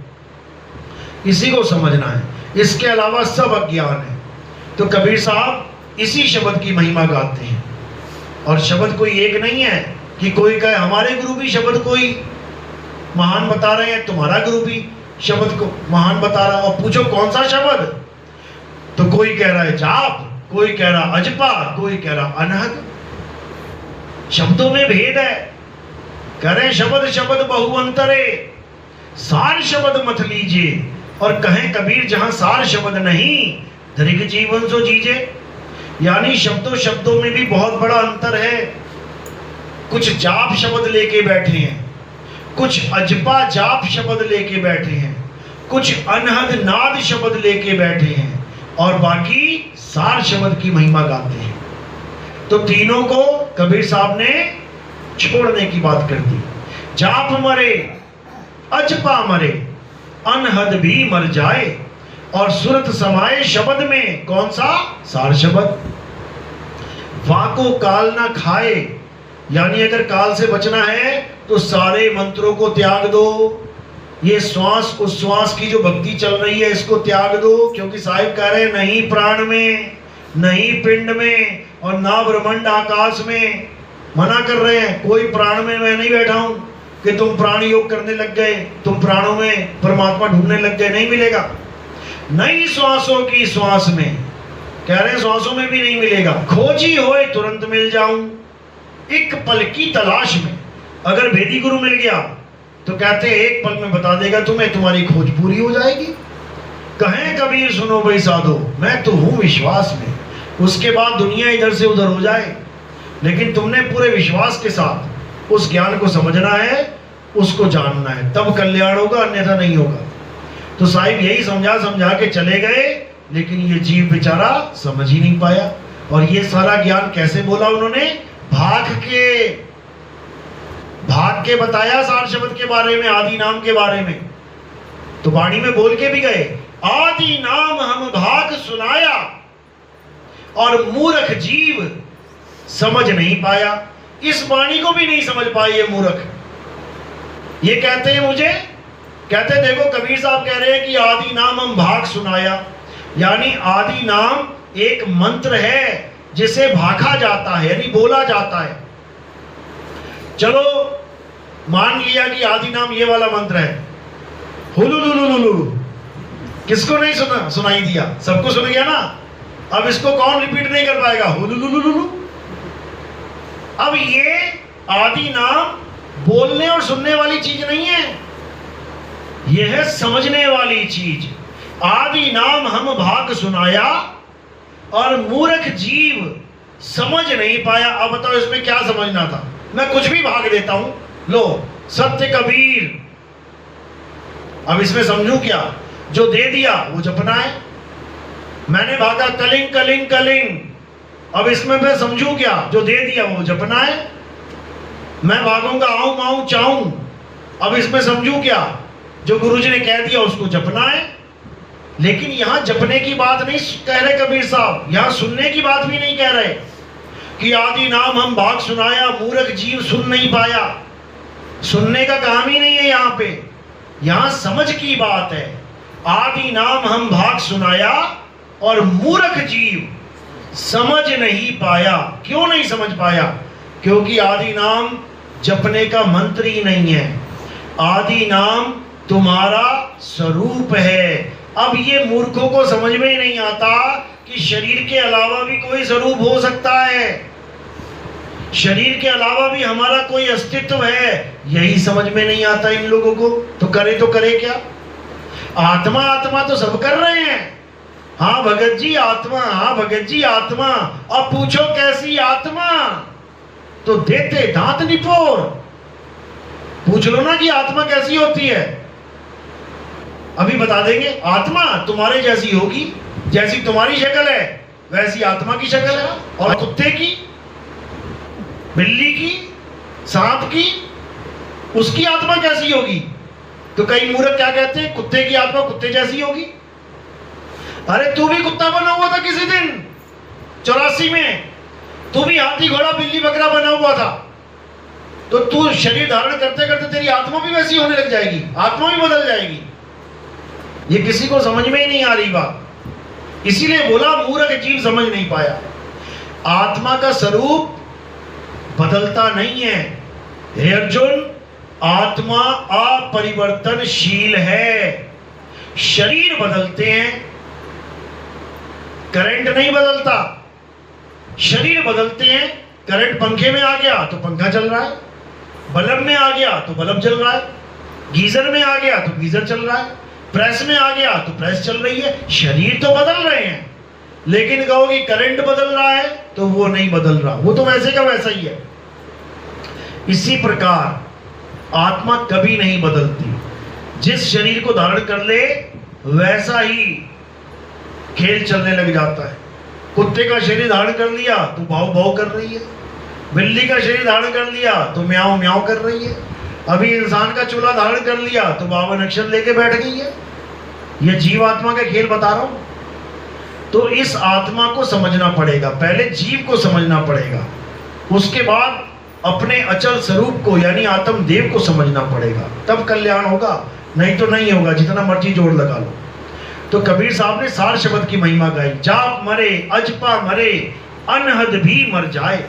इसी को समझना है, इसके अलावा सब अज्ञान है। तो कबीर साहब इसी शब्द की महिमा गाते हैं। और शब्द कोई एक नहीं है कि कोई कहे हमारे गुरु भी शब्द कोई महान बता रहे हैं, तुम्हारा गुरु भी शब्द को महान बता रहा है। और पूछो कौन सा शब्द? तो कोई कह रहा है जाप, कोई कह रहा अजपा, कोई कह रहा अनहद। शब्दों में भेद है। करें शब्द शब्द बहुअंतरे, सार शब्द मत लीजिए। और कहें कबीर जहां सार शब्द नहीं, दरिक जीवन सो जीजे। यानी शब्दों शब्दों में भी बहुत बड़ा अंतर है। कुछ जाप शब्द लेके बैठे हैं, कुछ अजपा जाप शब्द लेके बैठे हैं, कुछ अनहद नाद शब्द लेके बैठे हैं, और बाकी सार शब्द की महिमा गाते हैं। तो तीनों को कबीर साहब ने छोड़ने की बात कर दी। जाप मरे, अजपा मरे, अनहद भी मर जाए, और सुरत समाये शब्द में। कौन सा? सार शब्द। वाको काल ना खाए, यानी अगर काल से बचना है तो सारे मंत्रों को त्याग दो। ये श्वास उच्छ्वास की जो भक्ति चल रही है इसको त्याग दो, क्योंकि साहिब कह रहे हैं नहीं प्राण में, नहीं पिंड में, और ना ब्रह्मांड आकाश में। मना कर रहे हैं, कोई प्राण में मैं नहीं बैठा हूं कि तुम प्राण योग करने लग गए, तुम प्राणों में परमात्मा ढूंढने लग गए, नहीं मिलेगा। नई श्वासों की श्वास में, कह रहे हैं श्वासों में भी नहीं मिलेगा। खोजी होए तुरंत मिल जाऊं, एक पल की तलाश में। अगर भेदी गुरु मिल गया तो कहते हैं एक पल में बता देगा तुम्हें, तुम्हारी खोज पूरी हो जाएगी। कहें कबीर सुनो भाई साधो, मैं तो हूं विश्वास में। उसके बाद दुनिया इधर से उधर हो जाए, लेकिन तुमने पूरे विश्वास के साथ उस ज्ञान को समझना है, उसको जानना है, तब कल्याण होगा, अन्यथा नहीं होगा। तो साहिब यही समझा समझा के चले गए, लेकिन ये जीव बेचारा समझ ही नहीं पाया। और ये सारा ज्ञान कैसे बोला उन्होंने? भाग के बताया सार शब्द के बारे में, आदि नाम के बारे में। तो वाणी में बोल के भी गए, आदि नाम हम भाग सुनाया, और मूर्ख जीव समझ नहीं पाया। इस वाणी को भी नहीं समझ पाए ये मूर्ख। ये कहते हैं मुझे, कहते देखो कबीर साहब कह रहे हैं कि आदि नाम हम भाग सुनाया, यानी आदि नाम एक मंत्र है जिसे भागा जाता है, यानी बोला जाता है। चलो मान लिया कि आदि नाम ये वाला मंत्र है, हुलुलुलुलुलु। किसको नहीं सुनाई दिया? सबको सुन गया ना। अब इसको कौन रिपीट नहीं कर पाएगा? हुलुलुलुलु। अब ये आदि नाम बोलने और सुनने वाली चीज नहीं है, यह है समझने वाली चीज। आदि नाम हम भाग सुनाया और मूर्ख जीव समझ नहीं पाया। अब बताओ इसमें क्या समझना था? मैं कुछ भी भाग देता हूं, लो सत्य कबीर। अब इसमें समझू क्या? जो दे दिया वो जपना है। मैंने भागा कलिंग कलिंग कलिंग, अब इसमें मैं समझू क्या? जो दे दिया वो जपना है। मैं भागूंगा आऊं माऊं चाऊं, अब इसमें समझू क्या? जो गुरुजी ने कह दिया उसको जपना है। लेकिन यहां जपने की बात नहीं कह रहे कबीर साहब, यहां सुनने की बात भी नहीं कह रहे कि आदि नाम हम भाग सुनाया, मूर्ख जीव सुन नहीं पाया। सुनने का काम ही नहीं है यहां पे, यहां समझ की बात है। आदि नाम हम भाग सुनाया और मूर्ख जीव समझ नहीं पाया। क्यों नहीं समझ पाया? क्योंकि आदि नाम जपने का मंत्र ही नहीं है। आदि नाम तुम्हारा स्वरूप है। अब ये मूर्खों को समझ में ही नहीं आता कि शरीर के अलावा भी कोई स्वरूप हो सकता है, शरीर के अलावा भी हमारा कोई अस्तित्व है। यही समझ में नहीं आता इन लोगों को, तो करे क्या? आत्मा आत्मा तो सब कर रहे हैं। हाँ भगत जी आत्मा, हाँ भगत जी आत्मा। अब पूछो कैसी आत्मा, तो देते दांत निपोर। पूछ लो ना कि आत्मा कैसी होती है, अभी बता देंगे। आत्मा तुम्हारे जैसी होगी, जैसी तुम्हारी शक्ल है वैसी आत्मा की शक्ल है। और कुत्ते की, बिल्ली की, सांप की, उसकी आत्मा कैसी होगी? तो कई मूर्ख क्या कहते हैं? कुत्ते की आत्मा कुत्ते जैसी होगी। अरे तू भी कुत्ता बना हुआ था किसी दिन 84 में, तू भी हाथी घोड़ा बिल्ली बकरा बना हुआ था। तो तू शरीर धारण करते करते तेरी आत्मा भी वैसी होने लग जाएगी, आत्मा भी बदल जाएगी। ये किसी को समझ में ही नहीं आ रही बात, इसीलिए बोला मूर्ख जीव समझ नहीं पाया। आत्मा का स्वरूप बदलता नहीं है हे अर्जुन, आत्मा अपरिवर्तनशील है। शरीर बदलते हैं, करंट नहीं बदलता। शरीर बदलते हैं, करंट पंखे में आ गया तो पंखा चल रहा है, बल्ब में आ गया तो बल्ब चल रहा है, गीजर में आ गया तो गीजर चल रहा है, प्रेस में आ गया तो प्रेस चल रही है। शरीर तो बदल रहे हैं, लेकिन कहोगे करंट बदल रहा है तो वो नहीं बदल रहा, वो तो वैसे का वैसा ही है। इसी प्रकार आत्मा कभी नहीं बदलती। जिस शरीर को धारण कर ले वैसा ही खेल चलने लग जाता है। कुत्ते का शरीर धारण कर लिया तो भाव भाव कर रही है, बिल्ली का शरीर धारण कर लिया तो म्याऊं म्याऊं कर रही है, अभी इंसान का चूल्हा धारण कर लिया तो 52 अक्षर लेके बैठ गई है। यह जीव आत्मा का खेल बता रहा हूं। तो इस आत्मा को समझना पड़ेगा, पहले जीव को समझना पड़ेगा, उसके बाद अपने अचल स्वरूप को यानी आत्म देव को समझना पड़ेगा, तब कल्याण होगा, नहीं तो नहीं होगा, जितना मर्जी जोर लगा लो। तो कबीर साहब ने सार शब्द की महिमा गाई, जाप मरे अजपा मरे अनहद भी मर जाए।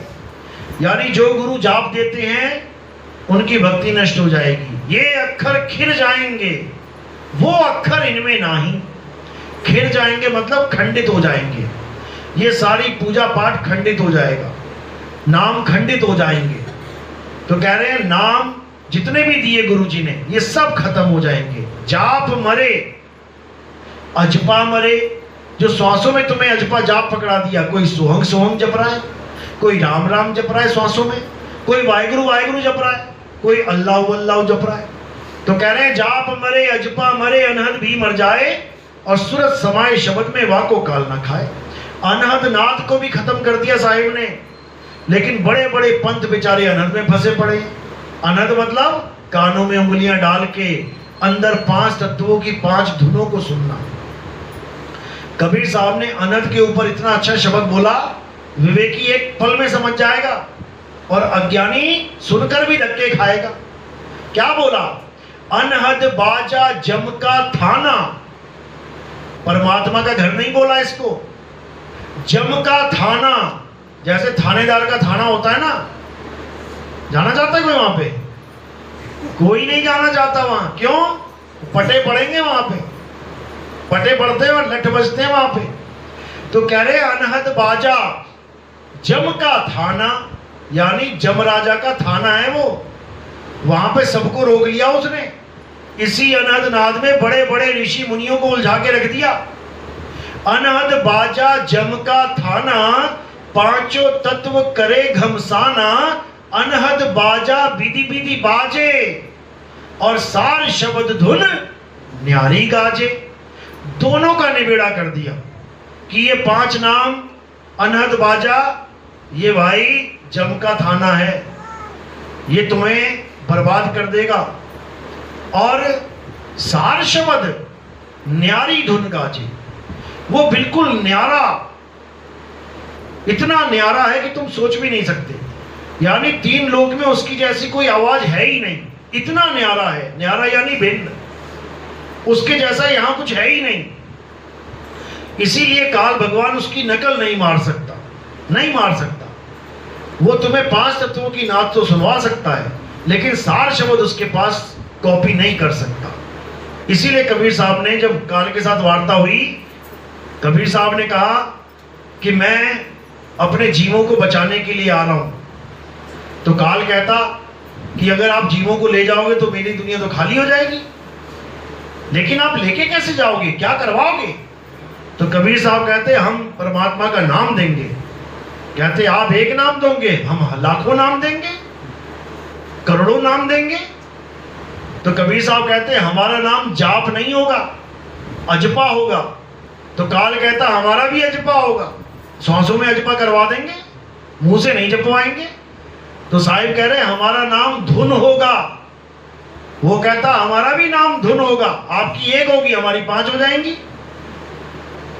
यानी जो गुरु जाप देते हैं उनकी भक्ति नष्ट हो जाएगी। ये अक्षर खिर जाएंगे, वो अक्षर इनमें नहीं। खिर जाएंगे मतलब खंडित हो जाएंगे, ये सारी पूजा पाठ खंडित हो जाएगा, नाम खंडित हो जाएंगे। तो कह रहे हैं नाम जितने भी दिए गुरु जी ने ये सब खत्म हो जाएंगे। जाप मरे अजपा मरे, जो श्वासों में तुम्हें अजपा जाप पकड़ा दिया, कोई सोहंग सोहंग जप रहा है, कोई राम राम जप रहा है श्वासों में, कोई वाहिगुरु वाहिगुरु जप रहा है, कोई अल्लाह अल्लाह जप रहा है। तो कह रहे हैं जाप मरे अजपा मरे अनहद भी मर जाए और सूरत समाये शब्द में वाको काल ना खाए। अनहद नाद को भी खत्म कर दिया साहिब ने, लेकिन बड़े बड़े पंथ बेचारे अनहद में फंसे पड़े। अनहद मतलब कानों में उंगलियां डाल के अंदर 5 तत्वों की 5 धुनों को सुनना। कबीर साहब ने अनहद के ऊपर इतना अच्छा शब्द बोला, विवेकी एक पल में समझ जाएगा और अज्ञानी सुनकर भी धक्के खाएगा। क्या बोला? अनहद बाजा जम का थाना, परमात्मा का घर नहीं बोला इसको, जम का थाना। जैसे थानेदार का थाना होता है ना, जाना चाहता है कोई वहां पे? कोई नहीं जाना चाहता वहां, क्यों? पटे पड़ेंगे वहां पे। पटे पड़ते हैं और लठ बजते हैं वहां पे। तो कह रहे अनहद बाजा जम का थाना, यानी जम राजा का थाना है वो, वहां पे सबको रोक लिया उसने। इसी अनहद नाद में बड़े बड़े ऋषि मुनियों को उलझा के रख दिया। अनहद बाजा जम का थाना, पांचों तत्व करे घमसाना, अनहद बाजा विधि विधि बाजे, और सार शब्द धुन न्यारी गाजे। दोनों का निबेड़ा कर दिया कि ये 5 नाम अनहद बाजा, ये भाई जम का थाना है, ये तुम्हें बर्बाद कर देगा। और सार शब्द न्यारी धुन गाजे, वो बिल्कुल न्यारा, इतना न्यारा है कि तुम सोच भी नहीं सकते। यानी 3 लोक में उसकी जैसी कोई आवाज है ही नहीं, इतना न्यारा है। न्यारा यानी भिन्न, उसके जैसा यहां कुछ है ही नहीं। इसीलिए काल भगवान उसकी नकल नहीं मार सकता, नहीं मार सकता। वो तुम्हें 5 तत्वों की नाद तो सुनवा सकता है, लेकिन सार शब्द उसके पास कॉपी नहीं कर सकता। इसीलिए कबीर साहब ने, जब काल के साथ वार्ता हुई, कबीर साहब ने कहा कि मैं अपने जीवों को बचाने के लिए आ रहा हूं। तो काल कहता कि अगर आप जीवों को ले जाओगे तो मेरी दुनिया तो खाली हो जाएगी, लेकिन आप लेके कैसे जाओगे, क्या करवाओगे? तो कबीर साहब कहते हम परमात्मा का नाम देंगे। कहते आप 1 नाम दोगे, हम लाखों नाम देंगे, करोड़ों नाम देंगे। तो कबीर साहब कहते हमारा नाम जाप नहीं होगा, अजपा होगा। तो काल कहता हमारा भी अजपा होगा, सांसों में अजपा करवा देंगे, मुंह से नहीं जपवाएंगे। तो साहिब कह रहे हमारा नाम धुन होगा। वो कहता हमारा भी नाम धुन होगा, आपकी 1 होगी, हमारी 5 हो जाएंगी।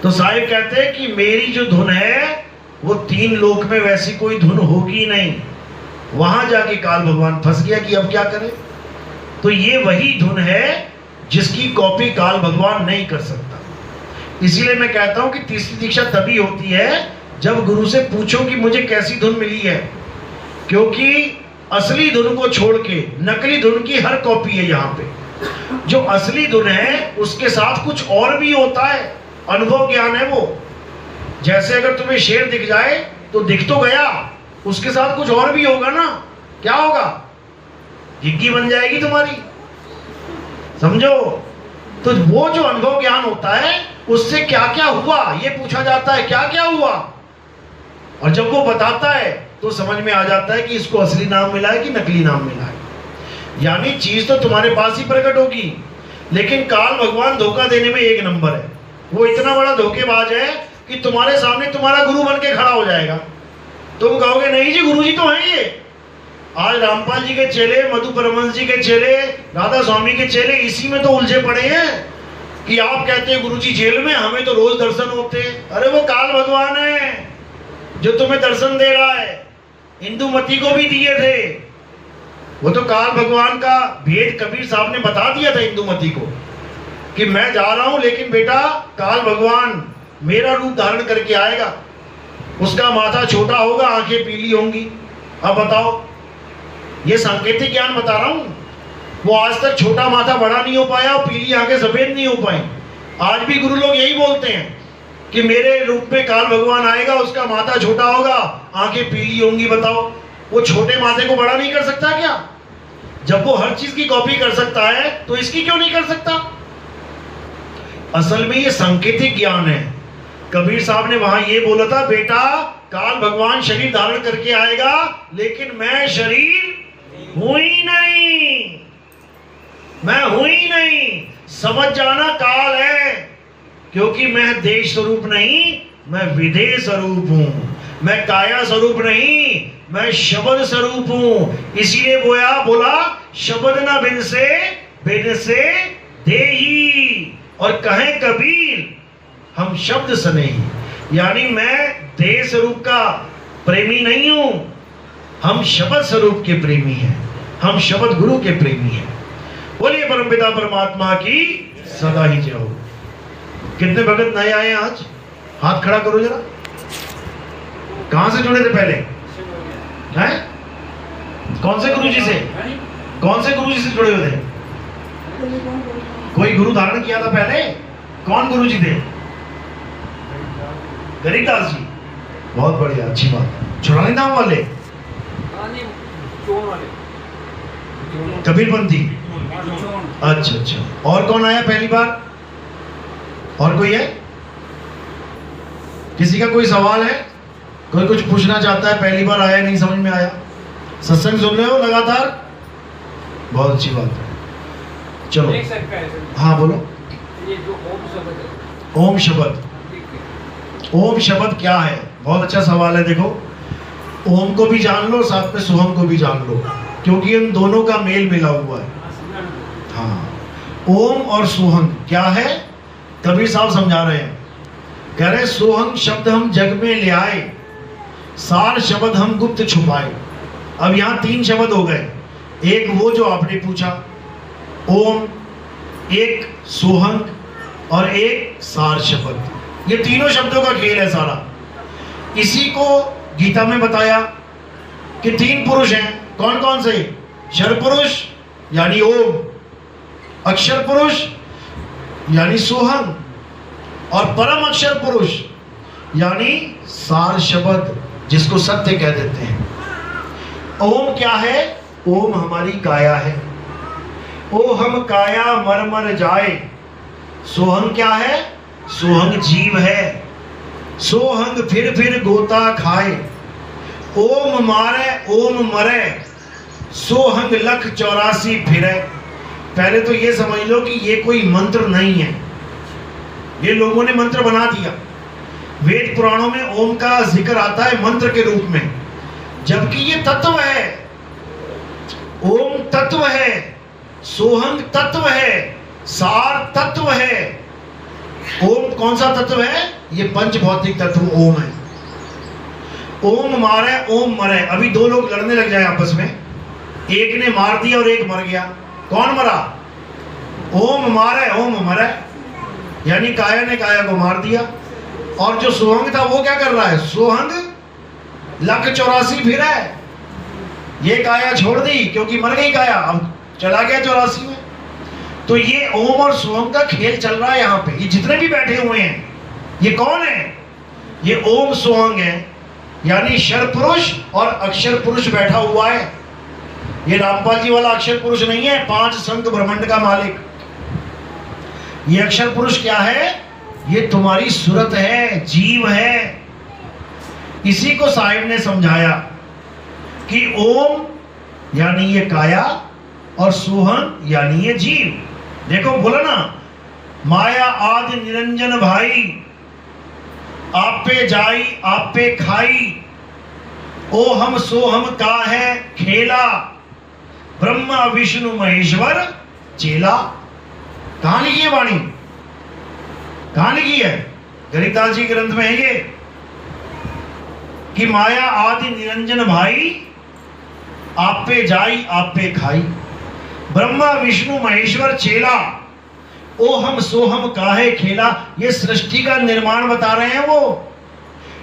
तो साहिब कहते हैं कि मेरी जो धुन है वो 3 लोक में वैसी कोई धुन होगी नहीं। वहां जाके काल भगवान फंस गया कि अब क्या करें। तो ये वही धुन है जिसकी कॉपी काल भगवान नहीं कर सकता। इसीलिए मैं कहता हूं कि तीसरी दीक्षा तभी होती है जब गुरु से पूछो कि मुझे कैसी धुन मिली है, क्योंकि असली धुन को छोड़ के नकली धुन की हर कॉपी है। यहाँ पे जो असली धुन है उसके साथ कुछ और भी होता है, अनुभव ज्ञान है वो। जैसे अगर तुम्हें शेर दिख जाए तो दिख तो गया, उसके साथ कुछ और भी होगा ना। क्या होगा? झिग्गी बन जाएगी तुम्हारी, समझो। तो वो जो अनुभव ज्ञान होता है उससे क्या क्या हुआ ये पूछा जाता है, क्या क्या हुआ। और जब वो बताता है तो समझ में आ जाता है कि इसको असली नाम मिला है कि नकली नाम मिला है। यानी चीज तो तुम्हारे पास ही प्रकट होगी, लेकिन काल भगवान धोखा देने में 1 नंबर है। वो इतना बड़ा धोखेबाज है कि तुम्हारे सामने तुम्हारा गुरु बन के खड़ा हो जाएगा। तुम कहोगे नहीं जी गुरु जी तो हैं ये। आज रामपाल जी के चेले, मधु परमहंस जी के चेले, राधा स्वामी के चेले इसी में तो उलझे पड़े हैं कि आप कहते हैं गुरु जी जेल में, हमें तो रोज दर्शन होते हैं। अरे वो काल भगवान है जो तुम्हें दर्शन दे रहा है। इंदुमती को भी दिए थे, वो तो काल भगवान का भेद कबीर साहब ने बता दिया था इंदुमती को कि मैं जा रहा हूं, लेकिन बेटा काल भगवान मेरा रूप धारण करके आएगा। उसका माथा छोटा होगा, आंखें पीली होंगी। अब बताओ, ये सांकेतिक ज्ञान बता रहा हूं। वो आज तक छोटा माथा बड़ा नहीं हो पाया और पीली आंखें सफेद नहीं हो पाई। आज भी गुरु लोग यही बोलते हैं कि मेरे रूप में काल भगवान आएगा, उसका माथा छोटा होगा, आंखें पीली होंगी। बताओ, वो छोटे माथे को बड़ा नहीं कर सकता क्या? जब वो हर चीज की कॉपी कर सकता है तो इसकी क्यों नहीं कर सकता? असल में ये सांकेतिक ज्ञान है। कबीर साहब ने वहां ये बोला था, बेटा काल भगवान शरीर धारण करके आएगा, लेकिन मैं शरीर हूं ही नहीं, मैं हूं ही नहीं। समझ जाना काल है, क्योंकि मैं देश स्वरूप नहीं, मैं विधेय स्वरूप हूं। मैं काया स्वरूप नहीं, मैं शब्द स्वरूप हूं। इसीलिए बोला शब्द न बिन से देही, और कहें कबीर हम शब्द सने ही। यानी मैं देह स्वरूप का प्रेमी नहीं हूं, हम शब्द स्वरूप के प्रेमी हैं, हम शब्द गुरु के प्रेमी हैं। बोलिए परमपिता परमात्मा की सदा ही जय हो। कितने भगत नए आए आज? हाथ खड़ा करो जरा। कहां से जुड़े थे पहले? हैं? कौन से गुरु जी से? कौन से गुरु जी से जुड़े हुए थे? कोई गुरु धारण किया था पहले? कौन गुरु जी थे? गरीबदास जी। बहुत बढ़िया, अच्छी बात। छुड़ानी धाम वाले, कबीरपंथी। अच्छा अच्छा। और कौन आया पहली बार? और कोई है? किसी का कोई सवाल है? कोई कुछ पूछना चाहता है? पहली बार आया, नहीं समझ में आया? सत्संग सुन रहे हो लगातार? बहुत अच्छी बात है। चलो, हाँ बोलो। ये जो ओम शब्द है, ओम शब्द, ओम शब्द क्या है? बहुत अच्छा सवाल है। देखो, ओम को भी जान लो, साथ में सोहम को भी जान लो, क्योंकि इन दोनों का मेल मिला हुआ है। हाँ, ओम और सोहम क्या है? कबीर साहब समझा रहे हैं, कह रहे सोहम शब्द हम जग में ले आए, सार शब्द हम गुप्त छुपाए। अब यहाँ 3 शब्द हो गए, एक वो जो आपने पूछा ओम, एक सोहम और एक सार शब्द। ये तीनों शब्दों का खेल है सारा। इसी को गीता में बताया कि 3 पुरुष हैं। कौन कौन से? क्षर पुरुष यानी ओम, अक्षर पुरुष यानी सोहम, और परम अक्षर पुरुष यानी सार शब्द, जिसको सत्य कह देते हैं। ओम क्या है? ओम हमारी काया है। ओ हम काया मर मर जाए। सोहंग क्या है? सोहंग जीव है। सोहंग फिर गोता खाए। ओम मारे ओम मरे, सोहंग लख 84 फिरे। पहले तो ये समझ लो कि ये कोई मंत्र नहीं है, ये लोगों ने मंत्र बना दिया। वेद पुराणों में ओम का जिक्र आता है मंत्र के रूप में, जबकि ये तत्व है। ओम तत्व है, सोहंग तत्व है, सार तत्व है। ओम कौन सा तत्व है? ये पंच भौतिक तत्व ओम है। ओम मारे ओम मरे। अभी 2 लोग लड़ने लग जाए आपस में, एक ने मार दिया और एक मर गया। कौन मरा? ओम मारे ओम मरे, यानी काया ने काया को मार दिया। और जो सोहंग था वो क्या कर रहा है? सोहंग लख 84 फिर है। ये काया छोड़ दी क्योंकि मर गई काया, अब चला गया 84 में। तो ये ओम और सोहंग का खेल चल रहा है यहाँ पे। ये जितने भी बैठे हुए हैं, ये कौन है? ये ओम सोहंग है, यानी क्षर पुरुष और अक्षर पुरुष बैठा हुआ है। ये रामपाल जी वाला अक्षर पुरुष नहीं है, 5 संत ब्रह्मांड का मालिक। ये अक्षर पुरुष क्या है? ये तुम्हारी सूरत है, जीव है। इसी को साहिब ने समझाया कि ओम यानी ये काया और सोहम यानी ये जीव। देखो बोला ना, माया आदि निरंजन भाई, आप पे जाई आप पे खाई। ओ हम सोहम का है खेला, ब्रह्मा विष्णु महेश्वर चेला। कहां लिखी है वाणी? कहां लिखी है? गरीबदास जी ग्रंथ में है ये कि माया आदि निरंजन भाई, आप पे जाई आप पे खाई। ब्रह्मा विष्णु महेश्वर चेला, ओ हम सोहम काहे खेला। ये सृष्टि का निर्माण बता रहे हैं वो,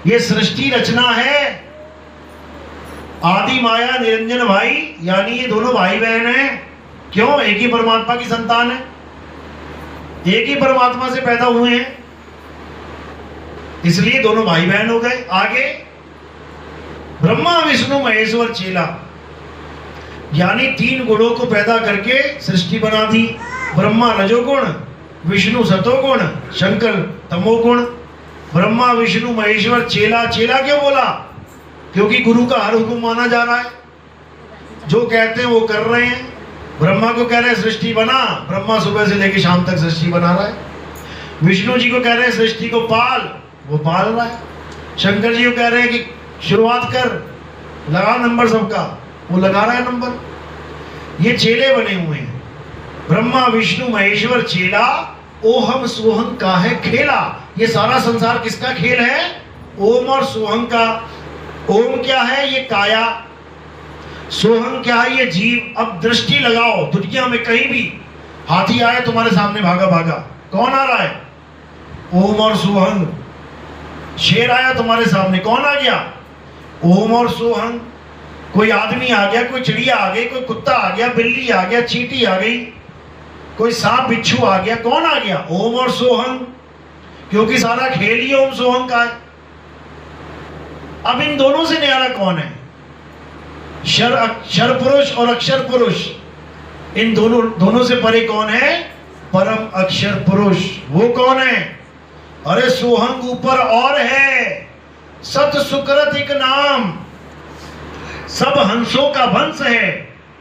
ये सृष्टि रचना है। आदि माया निरंजन भाई, यानी ये दोनों भाई बहन हैं। क्यों? एक ही परमात्मा की संतान है, एक ही परमात्मा से पैदा हुए हैं, इसलिए दोनों भाई बहन हो गए। आगे ब्रह्मा विष्णु महेश्वर चेला, यानी 3 गुणों को पैदा करके सृष्टि बना दी। ब्रह्मा रजोगुण, विष्णु सतोगुण, शंकर तमोगुण। ब्रह्मा विष्णु महेश्वर चेला। चेला क्यों बोला? क्योंकि गुरु का हर हुक्म माना जा रहा है, जो कहते हैं वो कर रहे हैं। ब्रह्मा को कह रहे हैं सृष्टि बना, ब्रह्मा सुबह से लेकर शाम तक सृष्टि बना रहा है। विष्णु जी को कह रहे हैं सृष्टि को पाल, वो पाल रहा है। शंकर जी को कह रहे हैं कि शुरुआत कर, लगा नंबर सबका, वो लगा रहा है नंबर। ये चेले बने हुए हैं, ब्रह्मा विष्णु महेश्वर चेला। ओहम सोहम का है खेला। ये सारा संसार किसका खेल है? ओम और सोहम का। ओम क्या है? ये काया। सोहम क्या है? ये जीव। अब दृष्टि लगाओ, दुनिया में कहीं भी हाथी आए तुम्हारे सामने भागा भागा, कौन आ रहा है? ओम और सोहम। शेर आया तुम्हारे सामने, कौन आ गया? ओम और सोहम। कोई आदमी आ गया, कोई चिड़िया आ गई, कोई कुत्ता आ गया, बिल्ली आ गया, चींटी आ गई, कोई सांप बिच्छू आ गया, कौन आ गया? ओम और सोहम, क्योंकि सारा खेल ही ओम सोहम का है। अब इन दोनों से न्यारा कौन है? क्षर पुरुष और अक्षर पुरुष, इन दोनों से परे कौन है? परम अक्षर पुरुष। वो कौन है? अरे सोहम ऊपर और है, सत सुकृत एक नाम, सब हंसों का वंश है,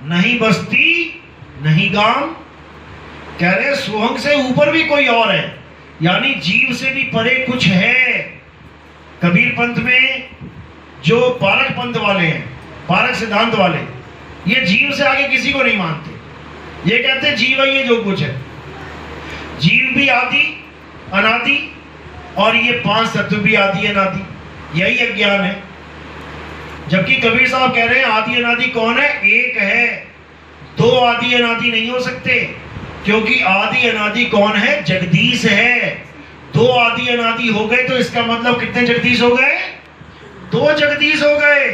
नहीं बस्ती नहीं गांव। कह रहे सोहम से ऊपर भी कोई और है, यानी जीव से भी परे कुछ है। कबीर पंथ में जो पारक पंथ वाले हैं, पारक सिद्धांत वाले, ये जीव से आगे किसी को नहीं मानते। ये कहते जीव है ये जो कुछ है, जीव भी आदि अनादि और ये पांच तत्व भी आदि अनादि, यही अज्ञान है। जबकि कबीर साहब कह रहे हैं आदि अनादि कौन है? एक है, दो आदि अनादि नहीं हो सकते, क्योंकि आदि अनादि कौन है? जगदीश है। दो आदि अनादि हो गए तो इसका मतलब कितने जगदीश हो गए? दो जगदीश हो गए।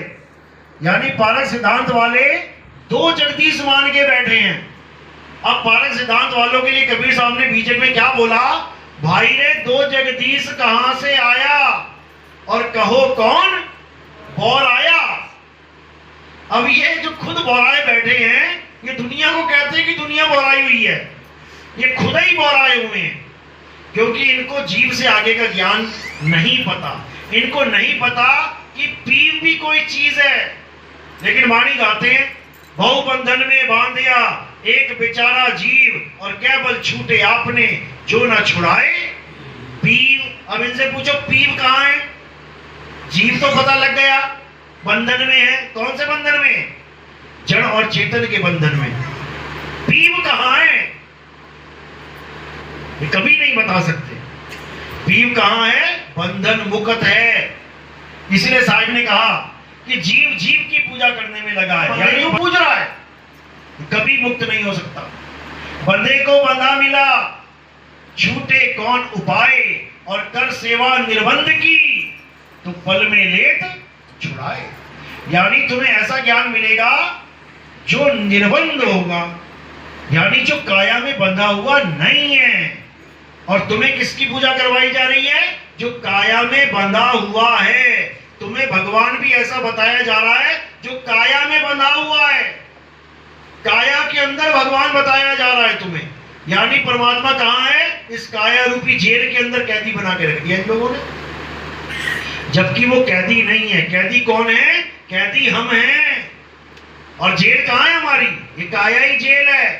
यानी पारक सिद्धांत वाले दो जगदीश मान के बैठे हैं। अब पारक सिद्धांत वालों के लिए कबीर साहब ने बीच में क्या बोला? भाई रे दो जगदीश कहां से आया और कहो कौन बौर आया। अब ये जो खुद बौराए बैठे हैं, ये दुनिया को कहते हैं कि दुनिया बौराई हुई है, ये खुद ही बौराए हुए हैं, क्योंकि इनको जीव से आगे का ज्ञान नहीं पता। इनको नहीं पता कि पीव भी कोई चीज है। लेकिन वाणी गाते हैं, बहु बंधन में बांधिया एक बेचारा जीव, और क्या बल छूटे आपने जो ना छुड़ाए पीव। अब इनसे पूछो पीव कहां है? जीव तो पता लग गया, बंधन में है। कौन से बंधन में? जड़ और चेतन के बंधन में। पीव कहां है? ये कभी नहीं बता सकते। पीव कहां है? बंधन मुक्त है। इसलिए साहिब ने कहा कि जीव जीव की पूजा करने में लगा है, यानी वो पूज रहा है, कभी मुक्त नहीं हो सकता। बंदे को बंधा मिला, छूटे कौन उपाय, और कर सेवा निर्बंध की, तो पल में लेट छुड़ाए। यानी तुम्हें ऐसा ज्ञान मिलेगा जो निर्बंध होगा, यानी जो काया में बंधा हुआ नहीं है। और तुम्हें किसकी पूजा करवाई जा रही है? जो काया में बंधा हुआ है। तुम्हें भगवान भी ऐसा बताया जा रहा है जो काया में बंधा हुआ है, काया के अंदर भगवान बताया जा रहा है तुम्हें। यानी परमात्मा कहां है? इस काया रूपी जेल के अंदर कैदी बना के रख दिया इन लोगों ने, जबकि वो कैदी नहीं है। कैदी कौन है? कैदी हम हैं। और जेल कहां है हमारी? ये काया ही जेल है।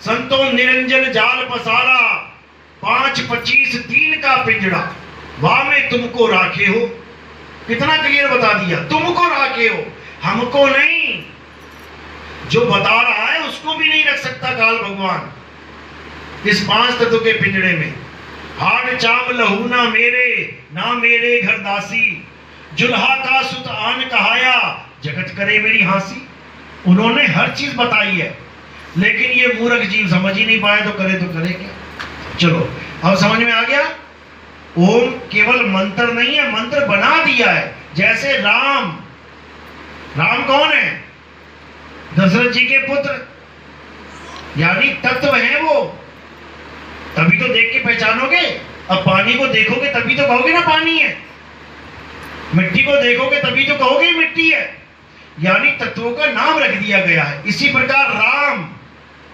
संतों निरंजन जाल पसारा, 5-25 3 का पिंजड़ा, वहां में तुमको राखे हो। कितना क्लियर बता दिया, तुमको राखे हो, हमको नहीं। जो बता रहा है उसको भी नहीं रख सकता काल भगवान इस 5 तत्व के पिंजड़े में। हाड चाम लहू ना मेरे घर दासी, जुल्हा का सुत आन कहाया, जगत करे मेरी हांसी। उन्होंने हर चीज बताई है, लेकिन ये मूर्ख जीव समझ ही नहीं पाए, तो करे क्या। चलो अब समझ में आ गया। ओम केवल मंत्र नहीं है, मंत्र बना दिया है। जैसे राम कौन है? दशरथ जी के पुत्र, यानी तत्व है वो। तभी तो देख के पहचानोगे। अब पानी को देखोगे तभी तो कहोगे ना पानी है, मिट्टी को देखोगे तभी तो कहोगे मिट्टी है। यानी तत्वों का नाम रख दिया गया है। इसी प्रकार राम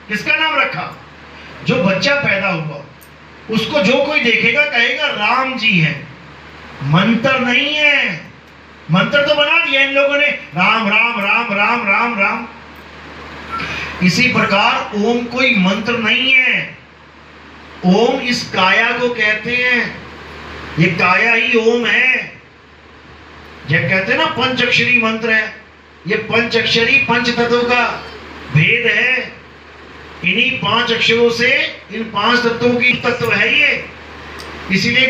किसका नाम रखा? जो बच्चा पैदा हुआ उसको जो कोई देखेगा कहेगा राम जी हैं। मंत्र नहीं है, मंत्र तो बना दिया इन लोगों ने, राम राम राम राम राम राम। इसी प्रकार ओम कोई मंत्र नहीं है। ओम इस काया को कहते हैं, ये काया ही ओम है। जब कहते हैं ना पंचअक्षरी मंत्र है, ये पंचअक्षरी पंच तत्व का भेद है। इन्हीं 5 अक्षरों से इन 5 तत्वों की तत्व है ये। इसीलिए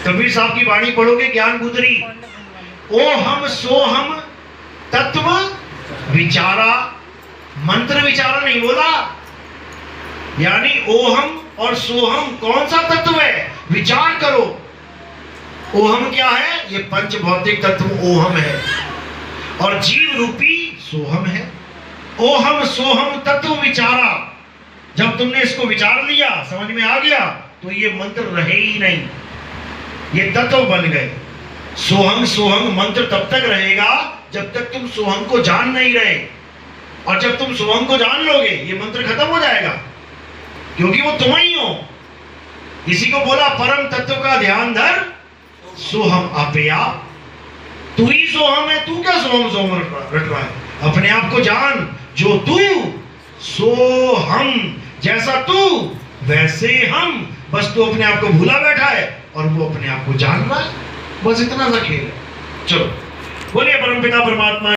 कबीर साहब की वाणी पढ़ोगे ज्ञान गुदरी, ओ हम सो हम तत्व विचारा, मंत्र विचारा नहीं बोला। यानी ओहम और सोहम कौन सा तत्व है? विचार करो। ओहम क्या है? ये पंच भौतिक तत्व ओहम है, और जीव रूपी सोहम है। ओहम सोहम तत्व विचारा, जब तुमने इसको विचार लिया, समझ में आ गया, तो ये मंत्र रहे ही नहीं, ये तत्व बन गए। सोहंग सोहंग मंत्र तब तक रहेगा जब तक तुम सोहंग को जान नहीं रहे, और जब तुम सोहंग को जान लोगे ये मंत्र खत्म हो जाएगा, क्योंकि वो तुम ही हो। इसी को बोला परम तत्व का ध्यान धर, सोहम आपे आप। तू ही सोहम है, तू क्या सोहम सोहम रट रहा है? अपने आप को जान, जो तू सो हम, जैसा तू वैसे हम। बस तू अपने आप को भूला बैठा है और वो अपने आप को जान रहा है, बस इतना सा खेल है। चलो बोलिए परमपिता परमात्मा